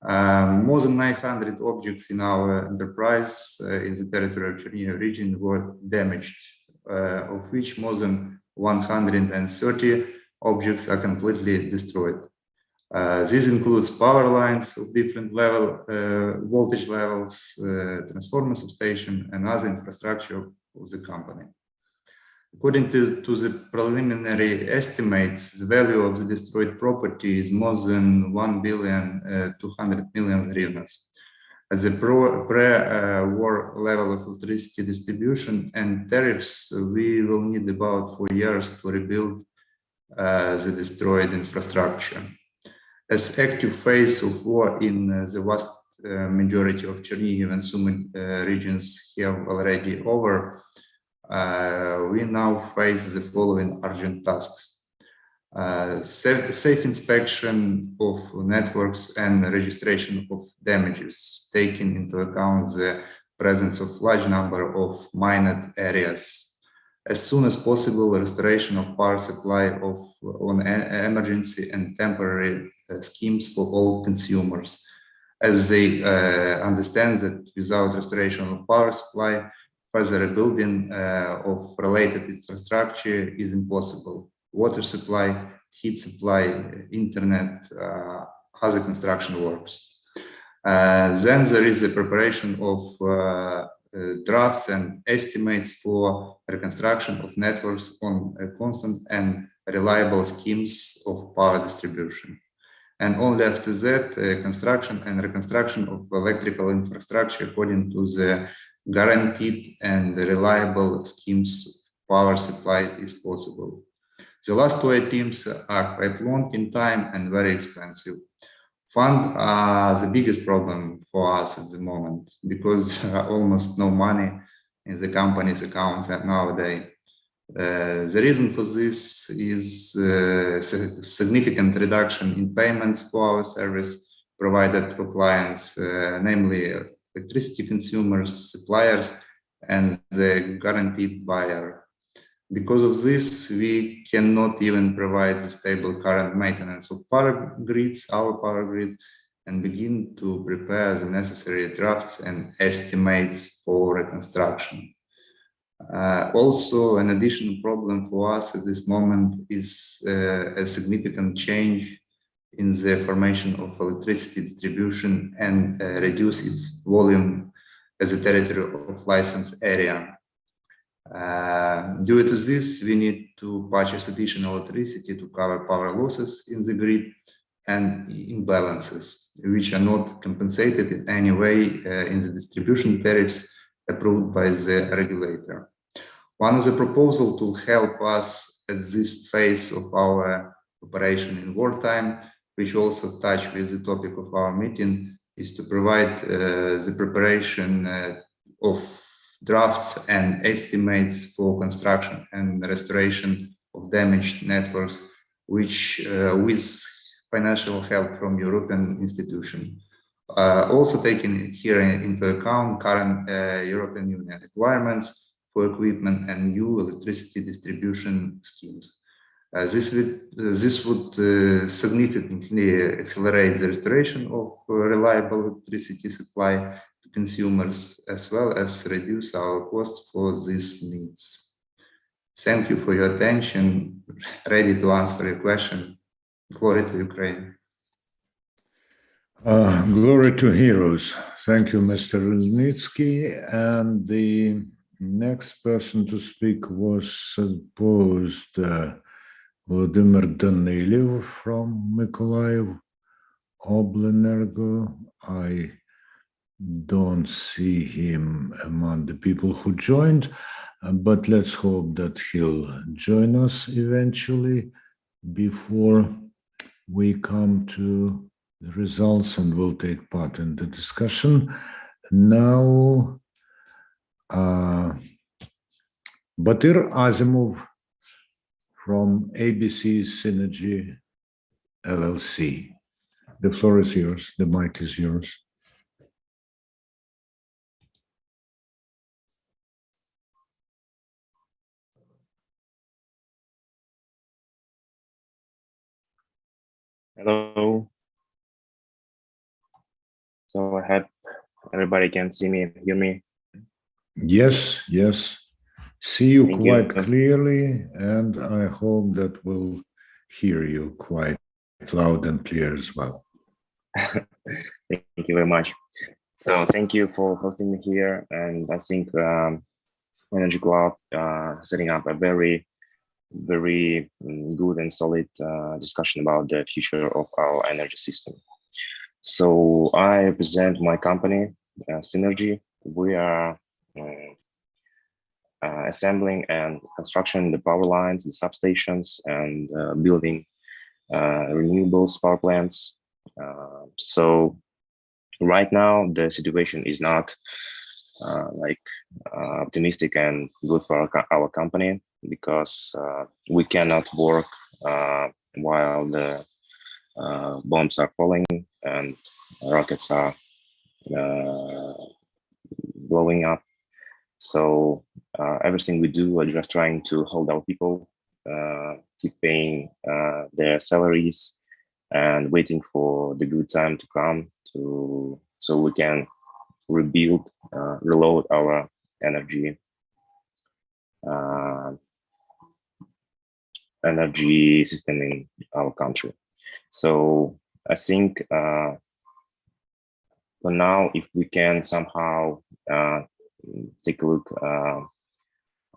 More than 900 objects in our enterprise in the territory of Chernihiv region were damaged, of which more than 130 objects are completely destroyed. This includes power lines of different voltage levels, transformer substation, and other infrastructure of the company. According to the preliminary estimates, the value of the destroyed property is more than 1,200 million hryvnias. At the pre-war level of electricity distribution and tariffs, we will need about 4 years to rebuild the destroyed infrastructure. As active phase of war in the vast majority of Chernihiv and Sumy regions have already over, we now face the following urgent tasks. Safe inspection of networks and registration of damages, taking into account the presence of large number of mined areas. As soon as possible, restoration of power supply on emergency and temporary schemes for all consumers, as they understand that without restoration of power supply, further rebuilding of related infrastructure is impossible. Water supply, heat supply, internet, other construction works. Then there is the preparation of drafts and estimates for reconstruction of networks on a constant and reliable schemes of power distribution. And only after that, construction and reconstruction of electrical infrastructure according to the guaranteed and reliable schemes of power supply is possible. The last two items are quite long in time and very expensive. Funds are the biggest problem for us at the moment because almost no money in the company's accounts nowadays. The reason for this is significant reduction in payments for our service provided for clients, namely electricity consumers, suppliers, and the guaranteed buyer. Because of this, we cannot even provide the stable current maintenance of power grids, our power grids, and begin to prepare the necessary drafts and estimates for reconstruction. Also, an additional problem for us at this moment is a significant change in the formation of electricity distribution and reduce its volume as a territory of licensed area. Due to this, we need to purchase additional electricity to cover power losses in the grid and imbalances, which are not compensated in any way in the distribution tariffs approved by the regulator. One of the proposals to help us at this phase of our operation in wartime, which also touch with the topic of our meeting, is to provide the preparation of drafts and estimates for construction and restoration of damaged networks, which with financial help from European institutions. Also taking here into account current European Union requirements for equipment and new electricity distribution schemes. This would significantly accelerate the restoration of reliable electricity supply to consumers, as well as reduce our costs for these needs. Thank you for your attention. Ready to answer your question. Glory to Ukraine. Glory to heroes. Thank you, Mr. Ilnitsky. And the next person to speak was supposed Vladimir Danilov from Mykolaiv Oblenergo. I don't see him among the people who joined, but let's hope that he'll join us eventually before we come to the results and will take part in the discussion. Now, Batyr Azimov from ABC Synergy LLC. The floor is yours. The mic is yours. Hello. So I hope everybody can see me and hear me. Yes, yes. See you Thank quite you. clearly, and I hope that we'll hear you quite loud and clear as well. Thank you very much. So thank you for hosting me here, and I think Energy Cloud setting up a very good and solid discussion about the future of our energy system. So I represent my company, Synergy. We are assembling and construction the power lines, the substations, and building renewables power plants. So right now the situation is not optimistic and good for our company, because we cannot work while the bombs are falling and rockets are blowing up. So everything we do, we're just trying to hold our people, keep paying their salaries, and waiting for the good time to come so we can rebuild, reload our energy system in our country. So I think for now, if we can somehow take a look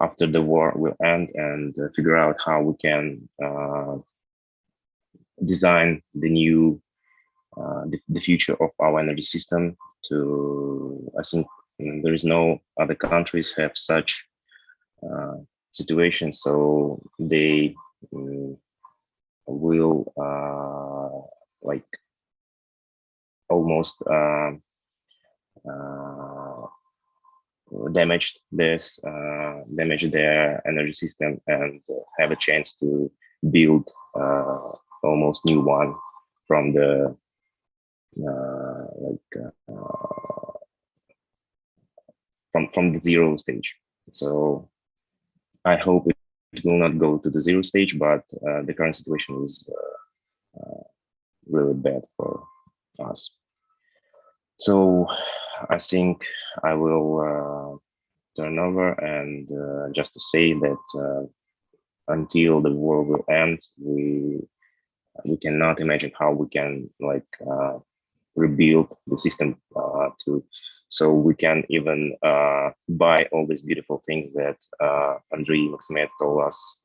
after the war will end and figure out how we can design the new the future of our energy system. I think there is no other countries have such situation, so they will like almost damage their energy system and have a chance to build almost new one from the from the zero stage. So I hope it will not go to the zero stage, but the current situation is really bad for us. So I think I will turn over, and just to say that until the war will end, we cannot imagine how we can rebuild the system so we can even buy all these beautiful things that Andrei Maximet told us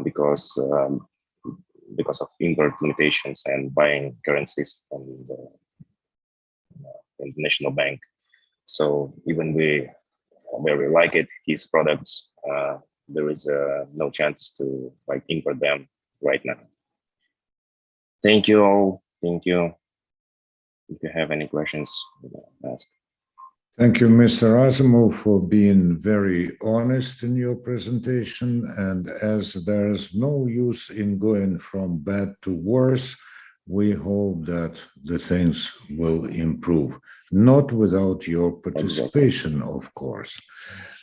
because of import limitations and buying currencies from the national bank. So even we very like it, his products, there is no chance to import them right now. Thank you all. Thank you. If you have any questions, ask. Thank you, Mr. Asimov, for being very honest in your presentation. And as there's no use in going from bad to worse, we hope that the things will improve, not without your participation, of course.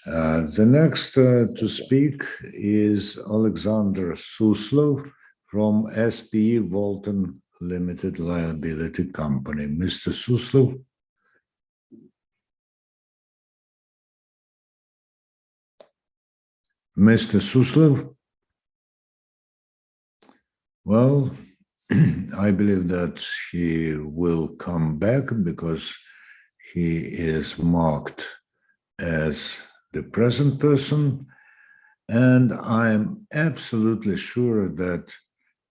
The next to speak is Alexander Suslov from SPE Volton Limited Liability Company. Mr. Suslov. Mr. Suslov? Well, I believe that he will come back because he is marked as the present person. And I'm absolutely sure that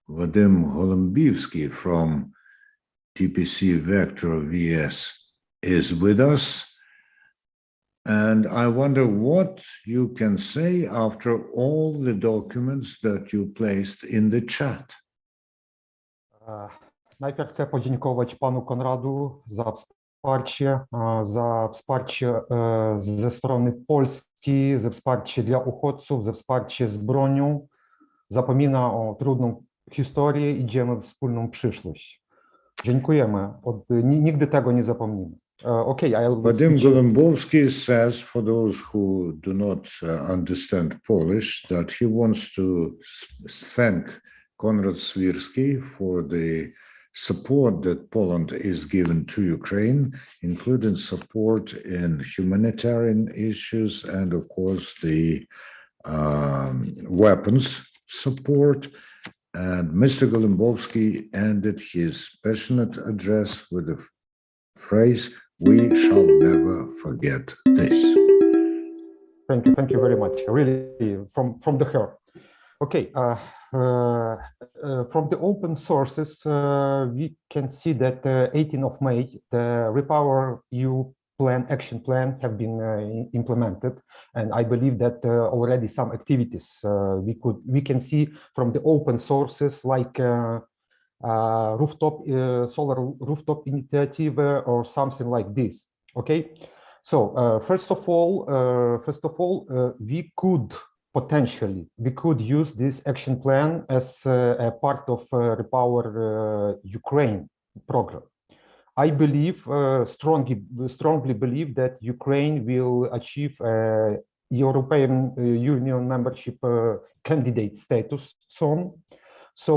Vadim Holombievsky from TPC Vector VS is with us. And I wonder what you can say after all the documents that you placed in the chat. Najpierw chcę podziękować panu Konradu za wsparcie ze strony Polski, za wsparcie dla uchodźców, za wsparcie z bronią. Zapomina o trudną historię, idziemy w wspólną przyszłość. Dziękujemy. Nigdy tego nie zapomnimy. Vadim Golumbovsky says, for those who do not understand Polish, that he wants to thank Konrad Swirsky for the support that Poland is given to Ukraine, including support in humanitarian issues and, of course, the weapons support. And Mr. Golumbowski ended his passionate address with the phrase, "We shall never forget this." Thank you very much. Really, from the heart. Okay, from the open sources, we can see that 18th of May, the Repower EU action plan have been implemented, and I believe that already some activities we can see from the open sources like solar rooftop initiative or something like this. Okay, so first of all, we could use this action plan as a part of Repower Ukraine program. I believe, strongly believe that Ukraine will achieve European Union membership candidate status soon. So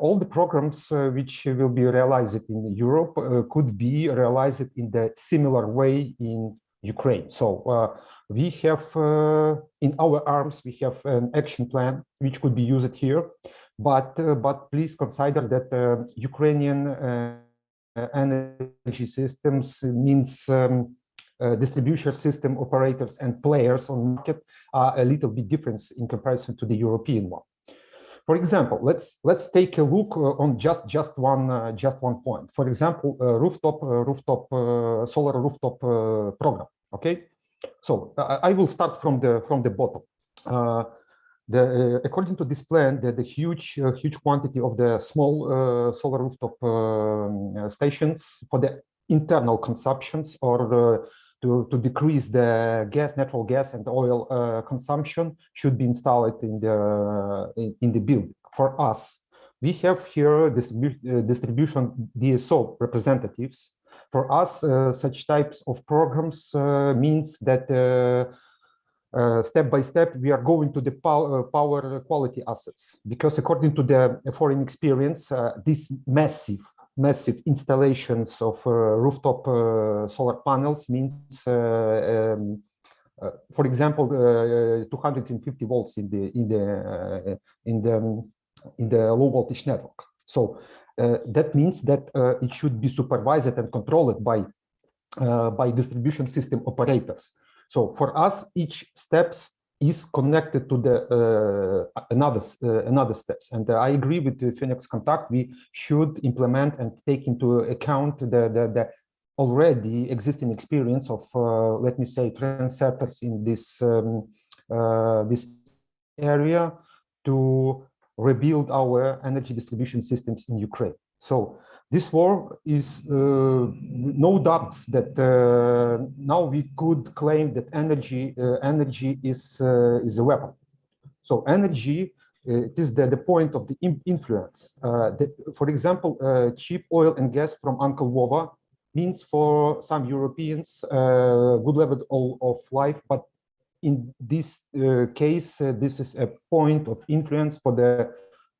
all the programs which will be realized in Europe could be realized in the similar way in Ukraine. So we have in our arms, we have an action plan which could be used here, but please consider that Ukrainian energy systems means distribution system operators and players on the market are a little bit different in comparison to the European one. For example, let's take a look on just one point. For example, solar rooftop program. Okay, so I will start from the bottom. According to this plan, the huge quantity of the small solar rooftop stations for the internal consumptions or to decrease the natural gas and oil consumption should be installed in the building. For us, we have here distribution DSO representatives. For us, such types of programs means that step by step, we are going to the power quality assets, because according to the foreign experience, these massive installations of rooftop solar panels means, for example, 250 volts in the low voltage network. So that means that it should be supervised and controlled by distribution system operators. So for us, each steps is connected to the another steps, and I agree with the Phoenix Contact. We should implement and take into account the already existing experience of let me say trendsetters in this area to rebuild our energy distribution systems in Ukraine. So this war is no doubts that now we could claim that energy is a weapon. So energy it is the point of the influence. For example, cheap oil and gas from Uncle Vova means for some Europeans good level of life, but in this case, this is a point of influence for the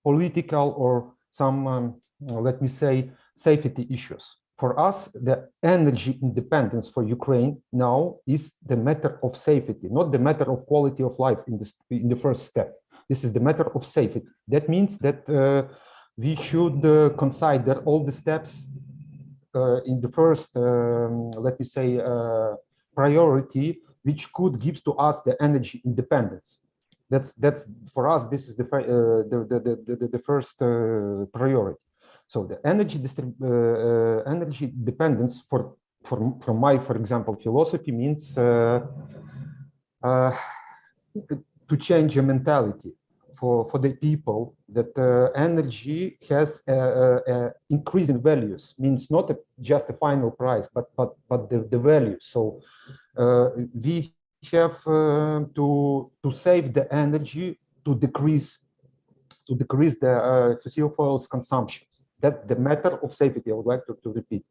political or some let me say, safety issues. For us, the energy independence for Ukraine now is the matter of safety, not the matter of quality of life in the first step. This is the matter of safety. That means that we should consider all the steps in the first, let me say, priority, which could give to us the energy independence. That's for us. This is the first priority. So the energy dependence from my, for example, philosophy means to change a mentality for the people that energy has increasing values, means not just a final price, but the value. So we have to save the energy to decrease the fossil fuels consumptions. That's the matter of safety. I would like to repeat.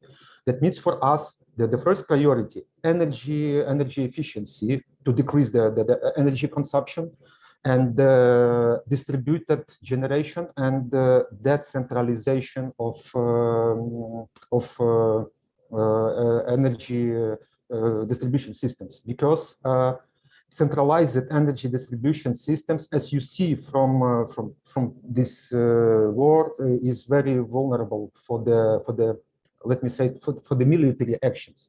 That means for us the first priority, energy efficiency, to decrease the energy consumption, and distributed generation and decentralization of energy distribution systems, because centralized energy distribution systems, as you see from this war, is very vulnerable for the let me say for the military actions.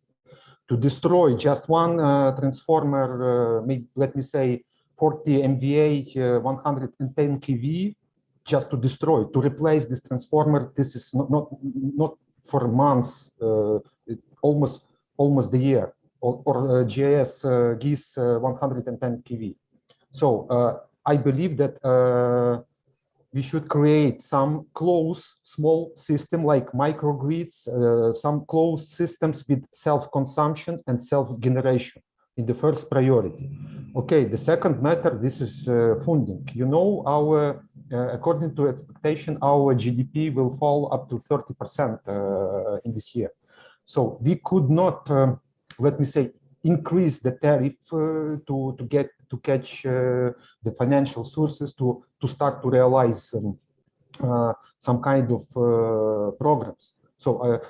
To destroy just one transformer, let me say 40 MVA, 110 kV, just to destroy, to replace this transformer. This is not for months, almost the year, or GIS GIS 110 kV. So I believe that we should create some closed small system like microgrids, some closed systems with self-consumption and self-generation in the first priority. Okay, the second matter, this is funding. You know, our according to expectation, our GDP will fall up to 30% in this year. So we could not, let me say, increase the tariff to catch the financial sources to start to realize some kind of programs. So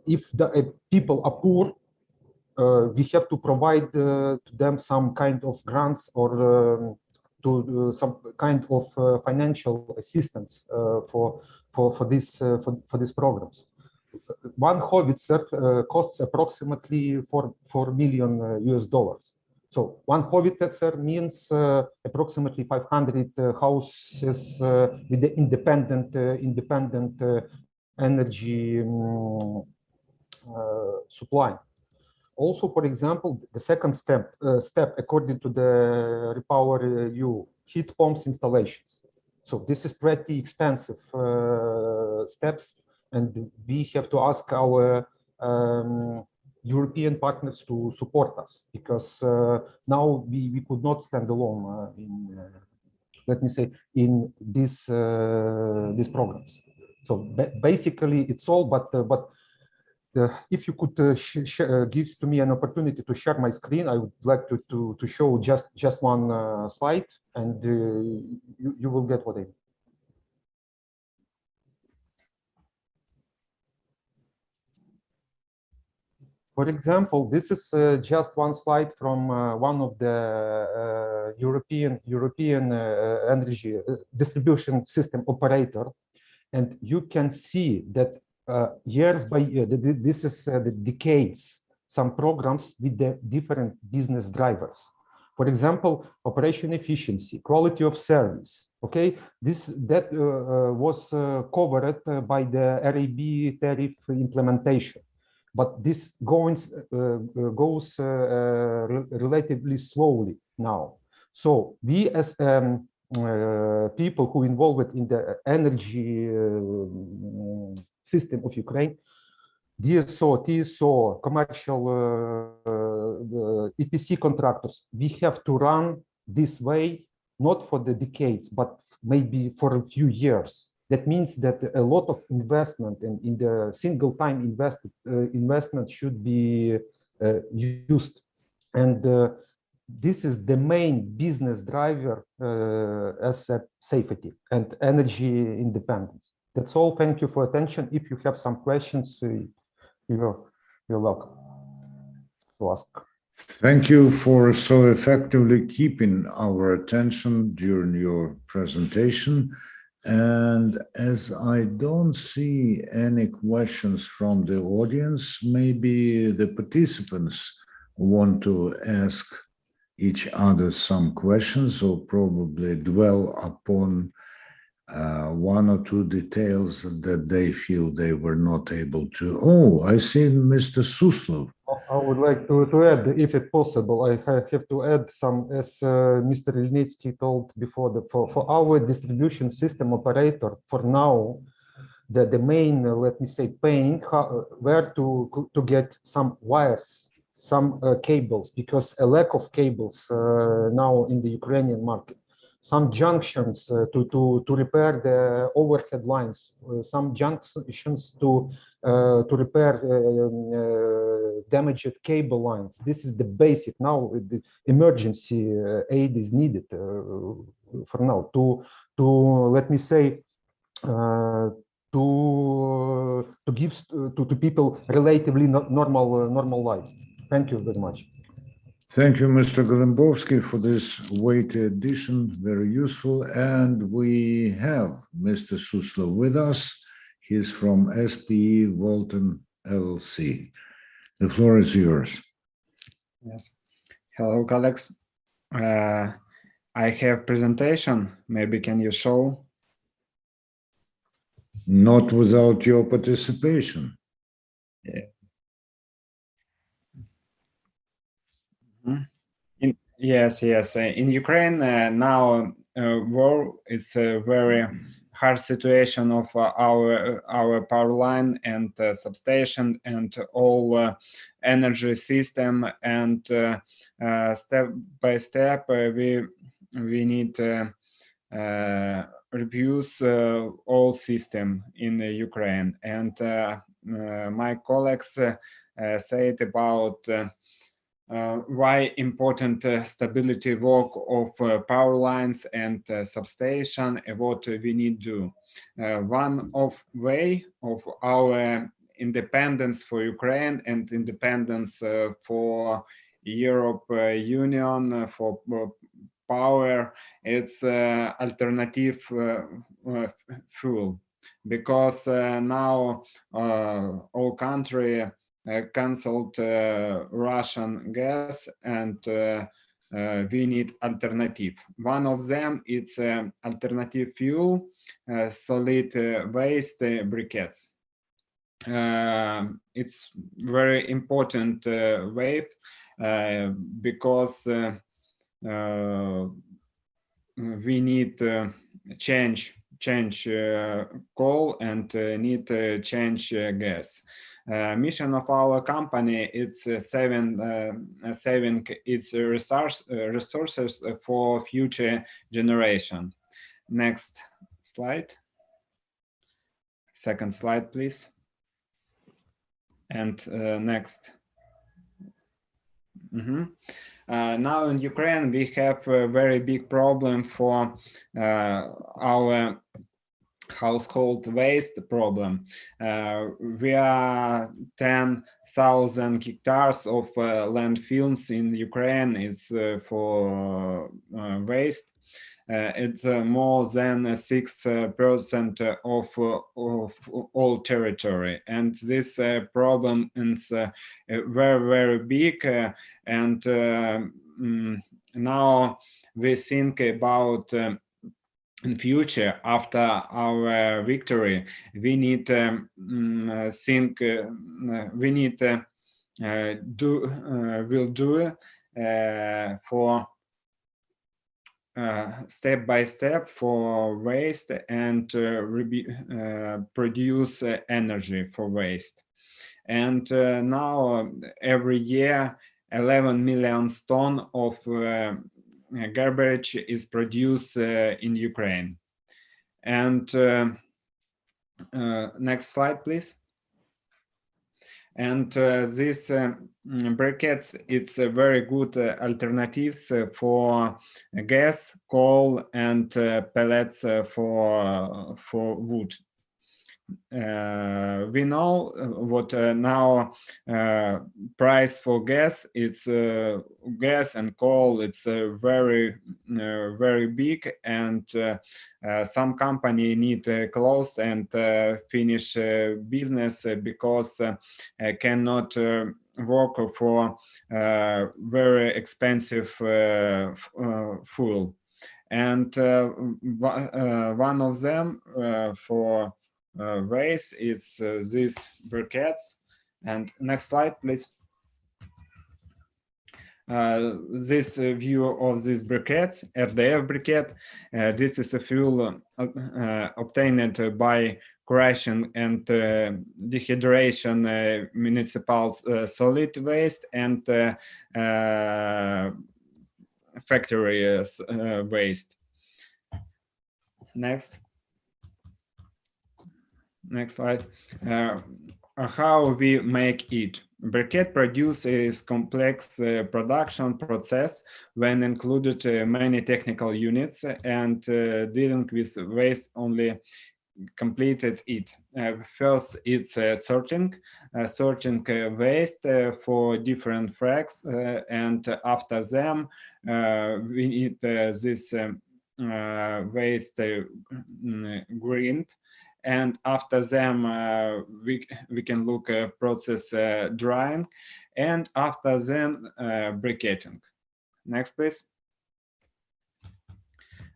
if the people are poor, we have to provide to them some kind of grants or to some kind of financial assistance for these programs. One howitzer costs approximately $4 million US. So one howitzer means approximately 500 houses with the independent energy supply. Also, for example, the second step according to the REPowerEU, heat pumps installations. So this is pretty expensive steps, and we have to ask our European partners to support us, because now we could not stand alone in, let me say, in these programs. So basically, it's all. But if you could gives to me an opportunity to share my screen, I would like to show just one slide, and you will get what I mean. For example, this is just one slide from one of the European energy distribution system operator, and you can see that years by year, this is the decades, some programs with the different business drivers. For example, operation efficiency, quality of service. Okay, that was covered by the RAB tariff implementation. But this goes relatively slowly now. So we, as people who involved in the energy system of Ukraine, DSO, TSO, commercial EPC contractors, we have to run this way, not for the decades, but maybe for a few years. That means that a lot of investment in the single time investment should be used. And this is the main business driver as safety and energy independence. That's all. Thank you for attention. If you have some questions, you're welcome to ask. Thank you for so effectively keeping our attention during your presentation. And as I don't see any questions from the audience, maybe the participants want to ask each other some questions, or probably dwell upon one or two details that they feel they were not able to. Oh, I see Mr. Suslov. I would like to add, if it's possible, I have to add some, as Mr. Ilnitsky told before, for our distribution system operator, for now, the main, let me say, pain, where to get some wires, some cables, because a lack of cables now in the Ukrainian market. some junctions to repair the overhead lines, some junctions to repair damaged cable lines. This is the basic. Now the emergency aid is needed for now to let me say to give to people relatively normal life. Thank you very much. Thank you, Mr. Golembowski, for this weighty addition, very useful. And we have Mr. Suslo with us. He's from SPE Walton LLC. The floor is yours. Yes. Hello, colleagues. I have presentation. Maybe can you show? Not without your participation. Yeah. Yes. In Ukraine now, war is a very hard situation of our power line and substation and all energy system, and step by step we need reviews all system in Ukraine. And my colleagues said about why important stability work of power lines and substation, what we need to do. One of way of our independence for Ukraine and independence for Europe Union for power, it's alternative fuel, because now all country cancelled Russian gas, and we need alternative. One of them is alternative fuel, solid waste briquettes. It's very important wave because we need change coal and need change gas. Mission of our company is saving its resources for future generation. Next slide. Second slide, please. And next. Now in Ukraine we have a very big problem for our household waste problem. We are 10,000 hectares of landfills in Ukraine is for waste. It's more than 6% of all territory, and this problem is very big. And now we think about in future after our victory, we need we need will do for step by step for waste and produce energy for waste. And now every year 11 million tons of garbage is produced in Ukraine. And next slide, please. And these briquettes, it's a very good alternatives for gas, coal, and pellets for wood. We know what now price for gas, it's gas and coal, it's very big, and some company need close and finish business because cannot work for very expensive fuel. And one of them for waste is these briquettes. And next slide, please. This view of these briquettes, RDF briquette, this is a fuel obtained by crushing and dehydration municipal solid waste and factory waste. Next slide. How we make it. Briquette produces complex production process when included many technical units, and dealing with waste only completed it. First, it's sorting waste for different fracs, and after them, we need this waste grind. And after them, we can look at process drying, and after then, briquetting. Next, please.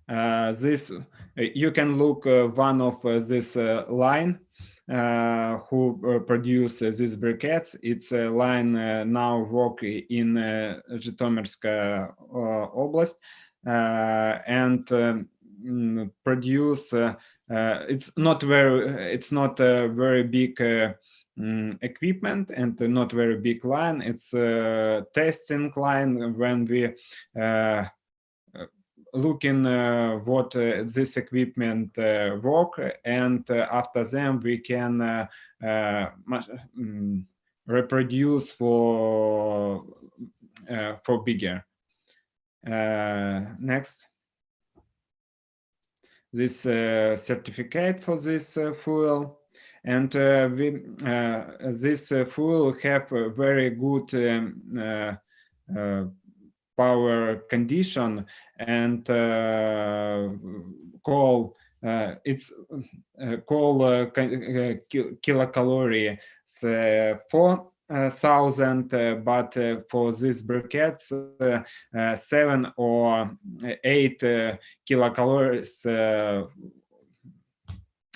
This you can look one of this line who produce these briquettes. It's a line now work in Zhytomyrska Oblast and produce. It's not a very big equipment and not very big line. It's a testing line when we looking what this equipment work, and after them we can reproduce for bigger. Next. This certificate for this fuel, and this fuel have a very good power condition, and it's called kilocalorie 4,000, but for these briquettes 7 or 8 kilocalories,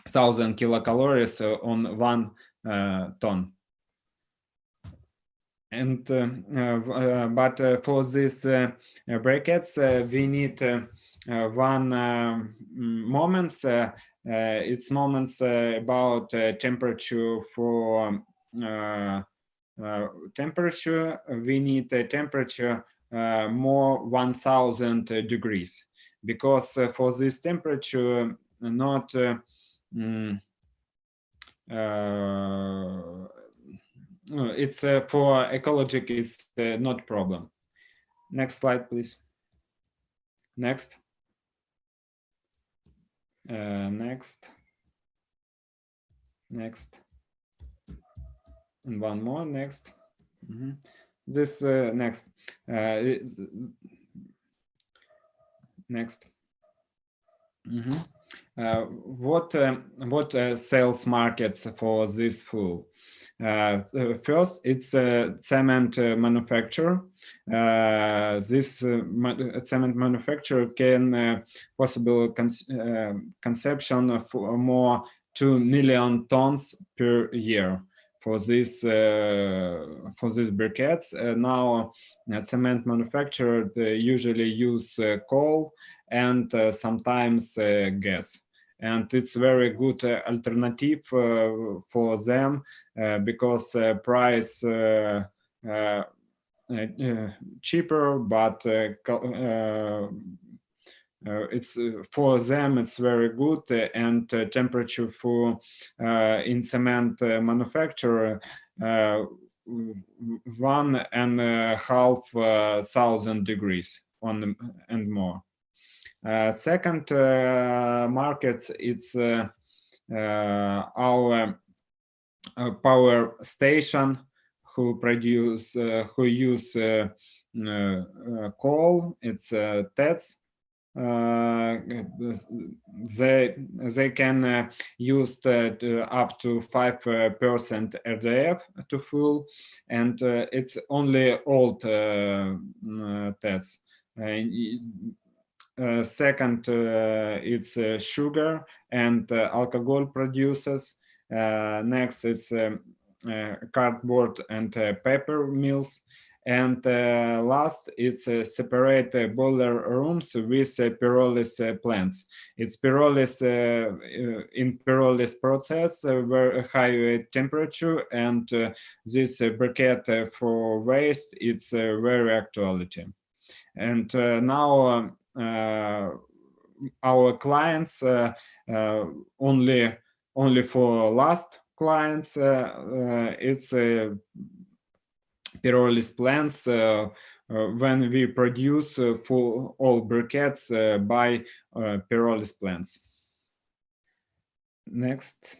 1,000 kilocalories on 1 ton. And but for these briquettes we need one moments. It's moments about temperature for temperature. We need a temperature more 1,000 degrees, because for this temperature not it's for ecologic is not problem. Next slide, please. Next. Next. And one more. Next. This next. Next. What sales markets for this fuel? First, it's a cement manufacturer. This cement manufacturer can possible consumption of more 2 million tons per year for this briquettes. Now, cement manufacturer usually use coal and sometimes gas. And it's very good alternative for them because price cheaper, but it's for them it's very good, and temperature for in cement manufacturer 1,500 degrees on and more. Second markets, it's our power station who use coal. It's TETs. They can use up to 5% RDF to fuel, and it's only old TETs. Second, it's sugar and alcohol producers. Next is cardboard and paper mills. And last, it's separate boiler rooms with pyrolysis plants. It's pyrolysis in pyrolysis process, very high temperature, and this briquette for waste, it's very actuality. And now our clients, only for last clients, it's pyrolysis plants when we produce for all briquettes by pyrolysis plants. Next.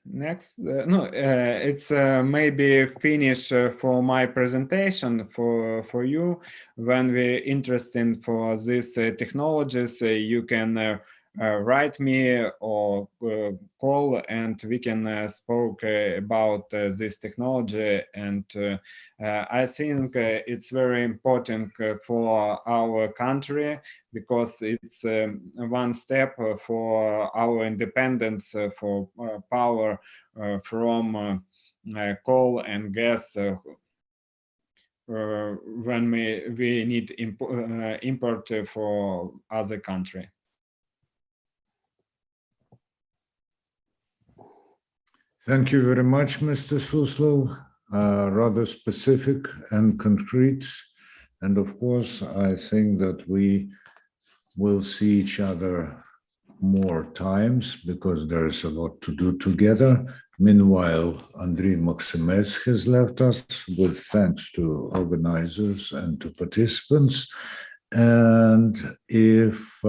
Next, no, it's maybe finish for my presentation for you. When we're interested for these technologies, you can write me or call, and we can spoke about this technology. And I think it's very important for our country, because it's one step for our independence for power from coal and gas when we need import for other country. Thank you very much, Mr. Suslov. Rather specific and concrete. And of course, I think that we will see each other more times, because there's a lot to do together. Meanwhile, Andriy Maksimets has left us, with thanks to organizers and to participants. And if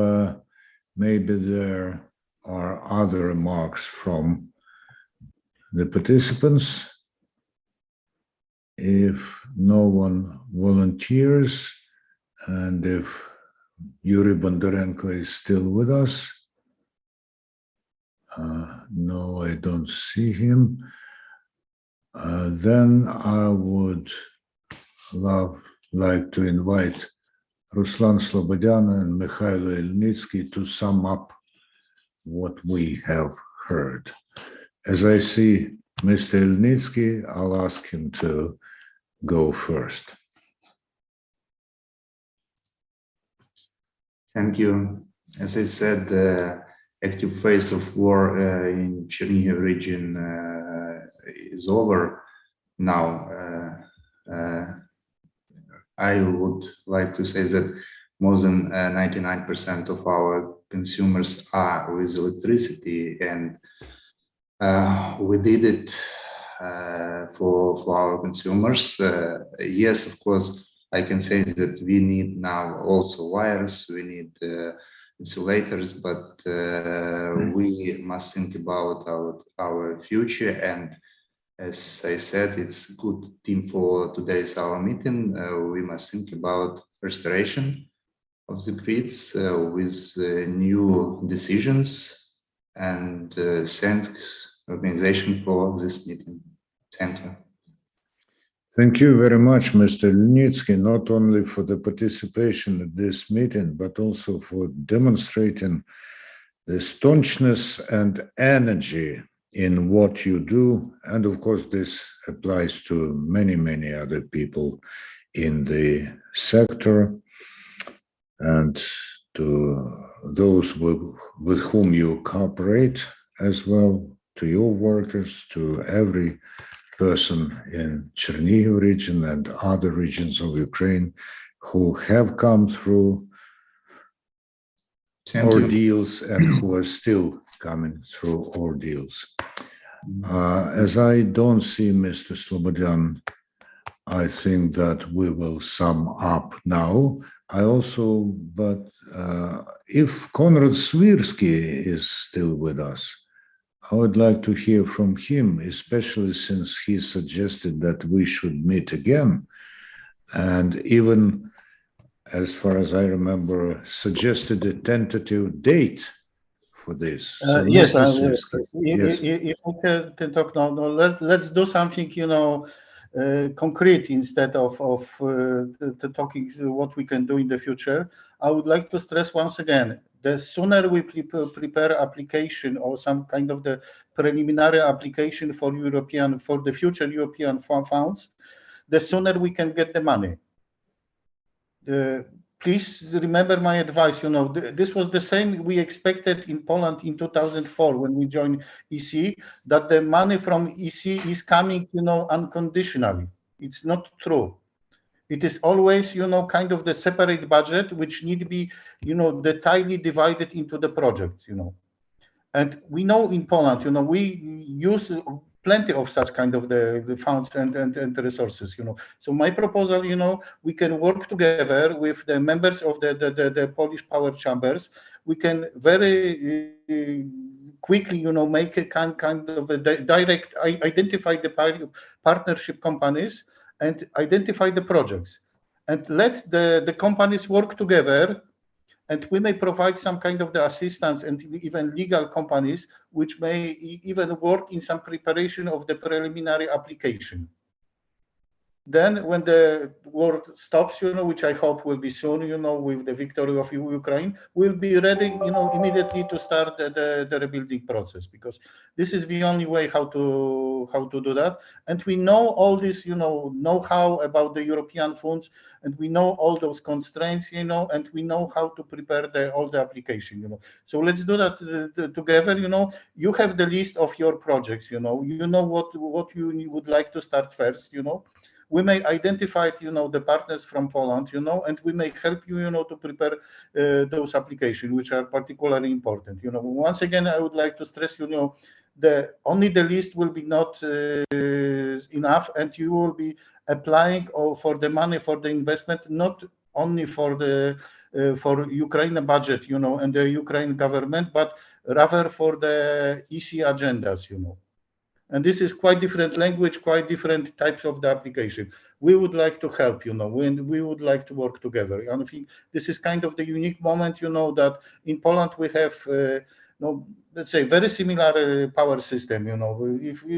maybe there are other remarks from the participants, if no one volunteers, and if Yuri Bondarenko is still with us. No, I don't see him. Then I would like to invite Ruslan Slobodyan and Mikhailo Ilnitsky to sum up what we have heard. As I see Mr. Ilnitsky, I'll ask him to go first. Thank you. As I said, the active phase of war in Chernihiv region is over now. I would like to say that more than 99% of our consumers are with electricity, and we did it for our consumers. Yes, of course, I can say that we need now also wires, we need insulators, but we must think about our future. And as I said, it's a good theme for today's our meeting. We must think about restoration of the grids with new decisions. And thanks organization for this meeting. Thank you. Thank you very much, Mr. Ilnitsky, not only for the participation at this meeting, but also for demonstrating the staunchness and energy in what you do. And of course, this applies to many, many other people in the sector, and to those with whom you cooperate as well, to your workers, to every person in Chernihiv region and other regions of Ukraine who have come through ordeals and who are still coming through ordeals. As I don't see Mr. Slobodyan, I think that we will sum up now. But if Konrad Swirsky is still with us, I would like to hear from him, especially since he suggested that we should meet again, and even, as far as I remember, suggested a tentative date for this. So yes, yes. If I can talk now, let's do something, concrete instead of talking what we can do in the future. I would like to stress once again, the sooner we prepare application or some kind of the preliminary application for the future European funds, the sooner we can get the money. Please remember my advice. This was the same we expected in Poland in 2004 when we joined EC, that the money from EC is coming, unconditionally. It's not true. It is always, kind of the separate budget, which need to be, the tightly divided into the projects, And we know in Poland, we use plenty of such kind of the funds and the resources, So my proposal, we can work together with the members of the Polish power chambers. We can very quickly, make a kind of a direct, identify the partnership companies and identify the projects and let the companies work together, and we may provide some kind of the assistance and even legal companies which may even work in some preparation of the preliminary application. Then when the war stops, which I hope will be soon, with the victory of Ukraine, we'll be ready, immediately to start the rebuilding process, because this is the only way how to do that. And we know all this, know-how about the European funds, and we know all those constraints, and we know how to prepare all the application, So let's do that together, You have the list of your projects, you know what you would like to start first, We may identify, the partners from Poland, and we may help you, to prepare those applications, which are particularly important. Once again, I would like to stress, only the list will be not enough, and you will be applying for the money for the investment, not only for the for Ukraine budget, and the Ukraine government, but rather for the EC agendas, And this is quite different language, quite different types of the application. We would like to help, we would like to work together. And I think this is kind of the unique moment, that in Poland we have, let's say, very similar power system.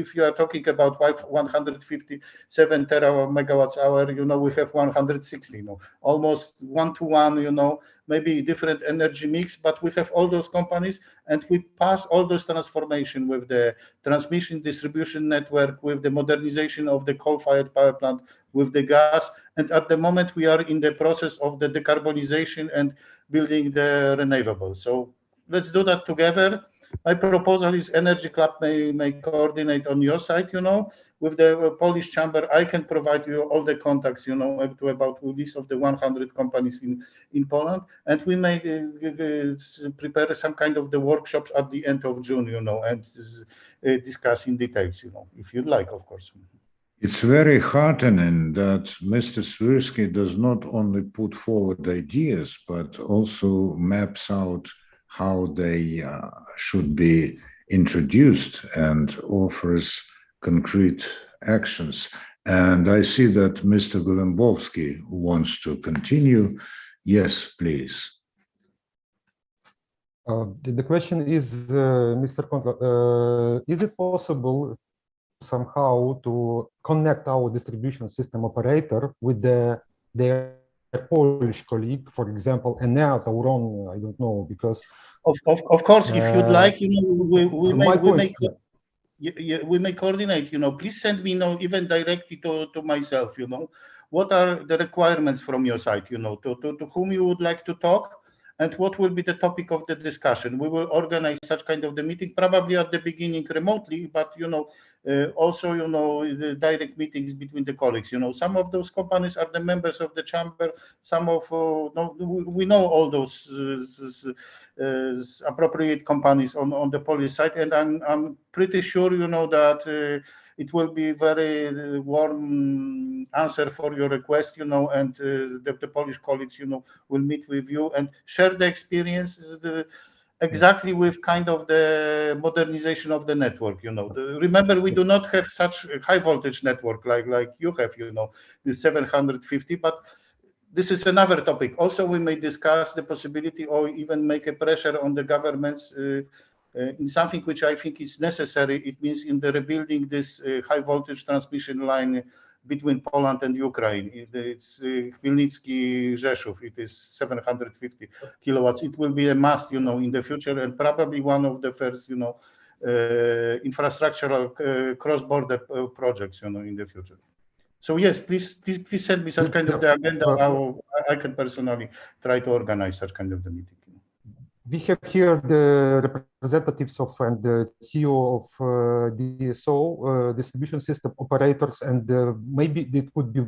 If you are talking about 157 megawatts hour, we have 160, almost 1-to-1, maybe different energy mix, but we have all those companies, and we pass all those transformation with the transmission distribution network, with the modernization of the coal-fired power plant, with the gas, and at the moment we are in the process of the decarbonization and building the renewable. So let's do that together. My proposal is Energy Club may coordinate on your side, with the Polish chamber. I can provide you all the contacts, to about list of the 100 companies in Poland, and we may prepare some kind of the workshops at the end of June, and discuss in details, if you'd like, of course. It's very heartening that Mr. Swirsky does not only put forward ideas, but also maps out how they should be introduced and offers concrete actions. And I see that Mr. Golembowski wants to continue. Yes, please. The question is, Mr. Kontra, is it possible somehow to connect our distribution system operator with their Polish colleague, for example, Enea, Tauron, I don't know, because of course, if you'd like, we may coordinate. Please send me, even directly to myself. What are the requirements from your side? To whom you would like to talk, and what will be the topic of the discussion. We will organize such kind of the meeting, probably at the beginning remotely, but also the direct meetings between the colleagues. Some of those companies are the members of the chamber. Some of we know all those appropriate companies on the Polish side, and I'm pretty sure that it will be very warm answer for your request, and the Polish colleagues, will meet with you and share the experience exactly with kind of the modernization of the network. Remember, we do not have such a high voltage network like you have, the 750, but this is another topic. Also, we may discuss the possibility or even make a pressure on the governments in something which I think is necessary. It means in the rebuilding this high voltage transmission line between Poland and Ukraine. It's Chmielnicki-Rzeszów. It is 750 kilowatts. It will be a must, in the future, and probably one of the first, infrastructural cross-border projects, in the future. So yes, please send me such kind of the agenda. I can personally try to organize such kind of the meeting. We have here the representatives of and the CEO of DSO, distribution system operators, and maybe it would be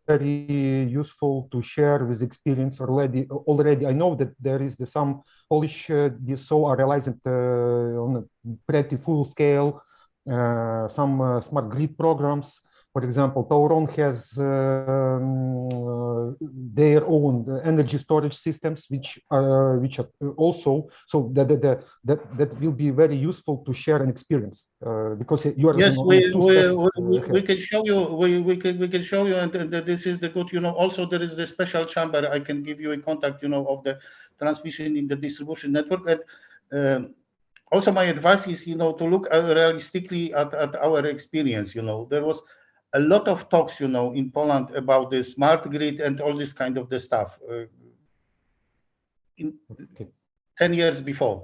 very useful to share with experience already. I know that there is some Polish DSO are realizing on a pretty full scale some smart grid programs. For example, Tauron has their own energy storage systems, which are also, so that will be very useful to share an experience because you are yes, on we can show you. We can show you, and this is the good. Also there is the special chamber. I can give you a contact. Of the transmission in the distribution network. And also my advice is, to look realistically at our experience. There was a lot of talks, in Poland about the smart grid and all this kind of the stuff. 10 years before,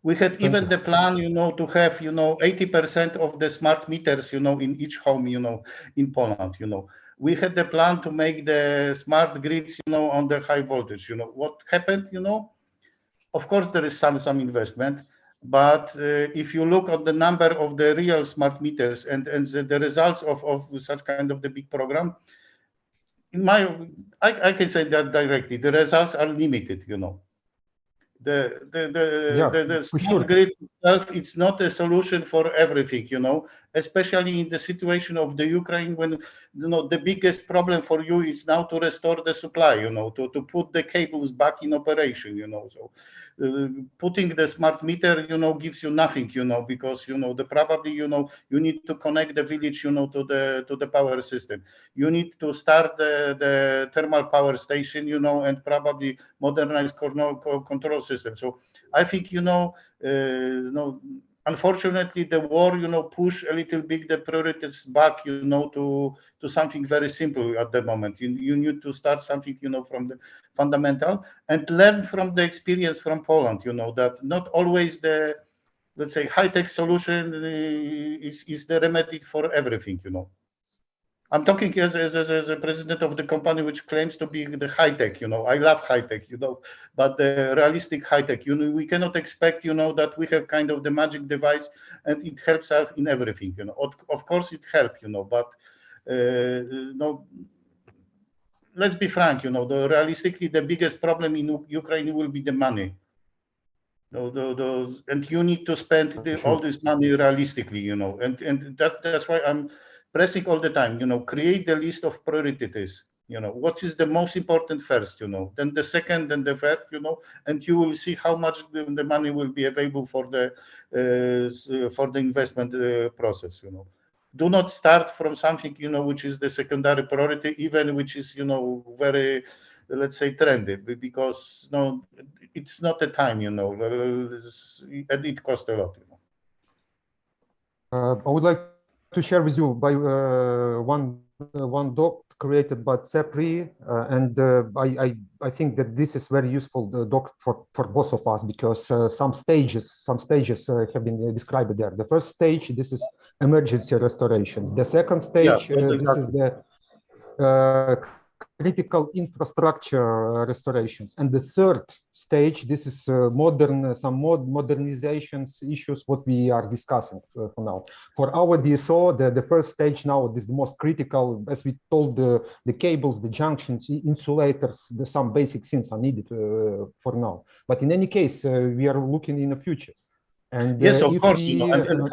we had even the plan, to have, 80% of the smart meters, in each home, in Poland. We had the plan to make the smart grids, on the high voltage. What happened? Of course, there is some investment. But if you look at the number of the real smart meters and the results of such kind of the big program, I can say that directly, the results are limited. The smart grid itself, it's not a solution for everything. Especially in the situation of the Ukraine, when the biggest problem for you is now to restore the supply. To put the cables back in operation. So putting the smart meter, gives you nothing. Because probably you need to connect the village, to the power system. You need to start the thermal power station, and probably modernize control system. So I think unfortunately the war push a little bit the priorities back to something very simple at the moment. You need to start something from the fundamental and learn from the experience from Poland, that not always the, let's say, high-tech solution is the remedy for everything. I'm talking as a president of the company which claims to be the high tech. I love high tech, but the realistic high tech. We cannot expect, that we have kind of the magic device and it helps us in everything. Of course it helps, but let's be frank. Realistically, the biggest problem in Ukraine will be the money. And you need to spend all this money realistically. And that's why I'm pressing all the time, create the list of priorities, what is the most important first, then the second, then the third, and you will see how much the money will be available for the investment process. Do not start from something, which is the secondary priority, even which is, very, let's say, trendy, because it's not the time, and it costs a lot. I would like to share with you by one doc created by CEPRI, and I think that this is very useful doc for both of us, because some stages have been described there. The first stage, this is emergency restorations. The second stage, this is the critical infrastructure restorations, and the third stage, this is some modernizations issues what we are discussing for now. For our DSO, the first stage now is the most critical, as we told, the cables, the junctions, insulators, some basic things are needed for now. But in any case, we are looking in the future. And yes, of course, and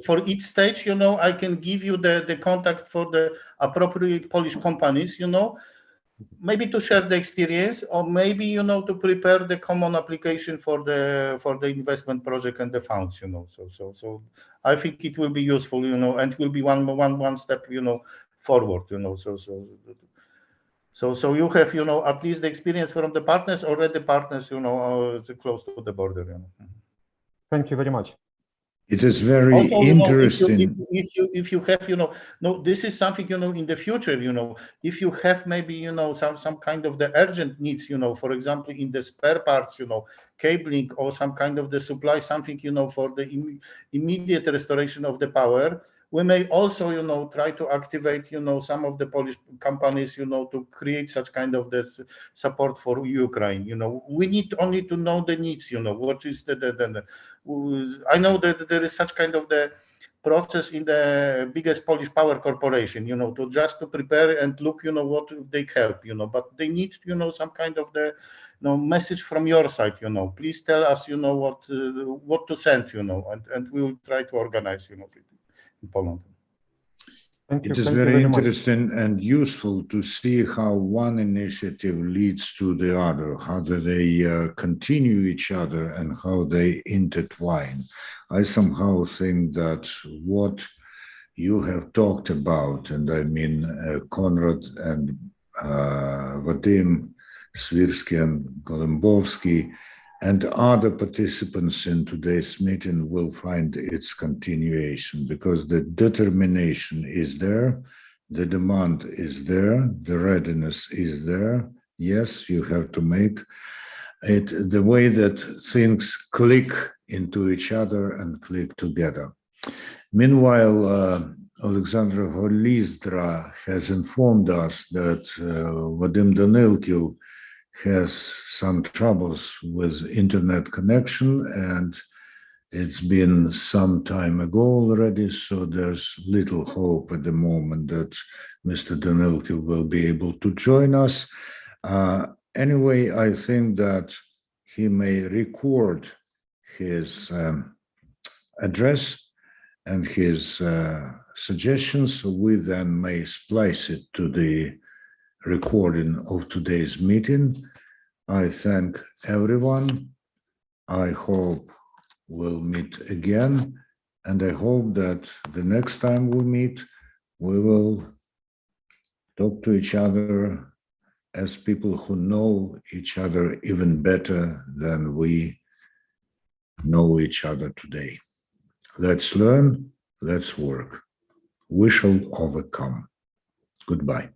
for each stage, I can give you the contact for the appropriate Polish companies, maybe to share the experience, or maybe to prepare the common application for the investment project and the funds. So I think it will be useful, and will be one step, forward. So you have, at least the experience from the partners, already partners, close to the border. Thank you very much. It is very also, interesting. If you have, this is something, in the future, if you have maybe, some kind of the urgent needs, for example, in the spare parts, cabling, or some kind of the supply, something, for the immediate restoration of the power, we may also, try to activate, some of the Polish companies, to create such kind of this support for Ukraine. We need only to know the needs. What is I know that there is such kind of the process in the biggest Polish power corporation, to just to prepare and look, what they help, but they need, some kind of the, message from your side, please tell us, what to send, and we will try to organize, in Poland. It is very interesting and useful to see how one initiative leads to the other, how they continue each other and how they intertwine. I somehow think that what you have talked about, and I mean Konrad and Vadim, Swirsky and Golembowski, and other participants in today's meeting will find its continuation, because the determination is there, the demand is there, the readiness is there. Yes, you have to make it the way that things click into each other and click together. Meanwhile, Alexandra Holizdra has informed us that Vadim Danilkiv has some troubles with internet connection, and it's been some time ago already, so there's little hope at the moment that Mr. Danilkiv will be able to join us. Anyway, I think that he may record his address and his suggestions, so we then may splice it to the recording of today's meeting. I thank everyone. I hope we'll meet again, and I hope that the next time we meet, we will talk to each other as people who know each other even better than we know each other today. Let's learn, let's work. We shall overcome. Goodbye.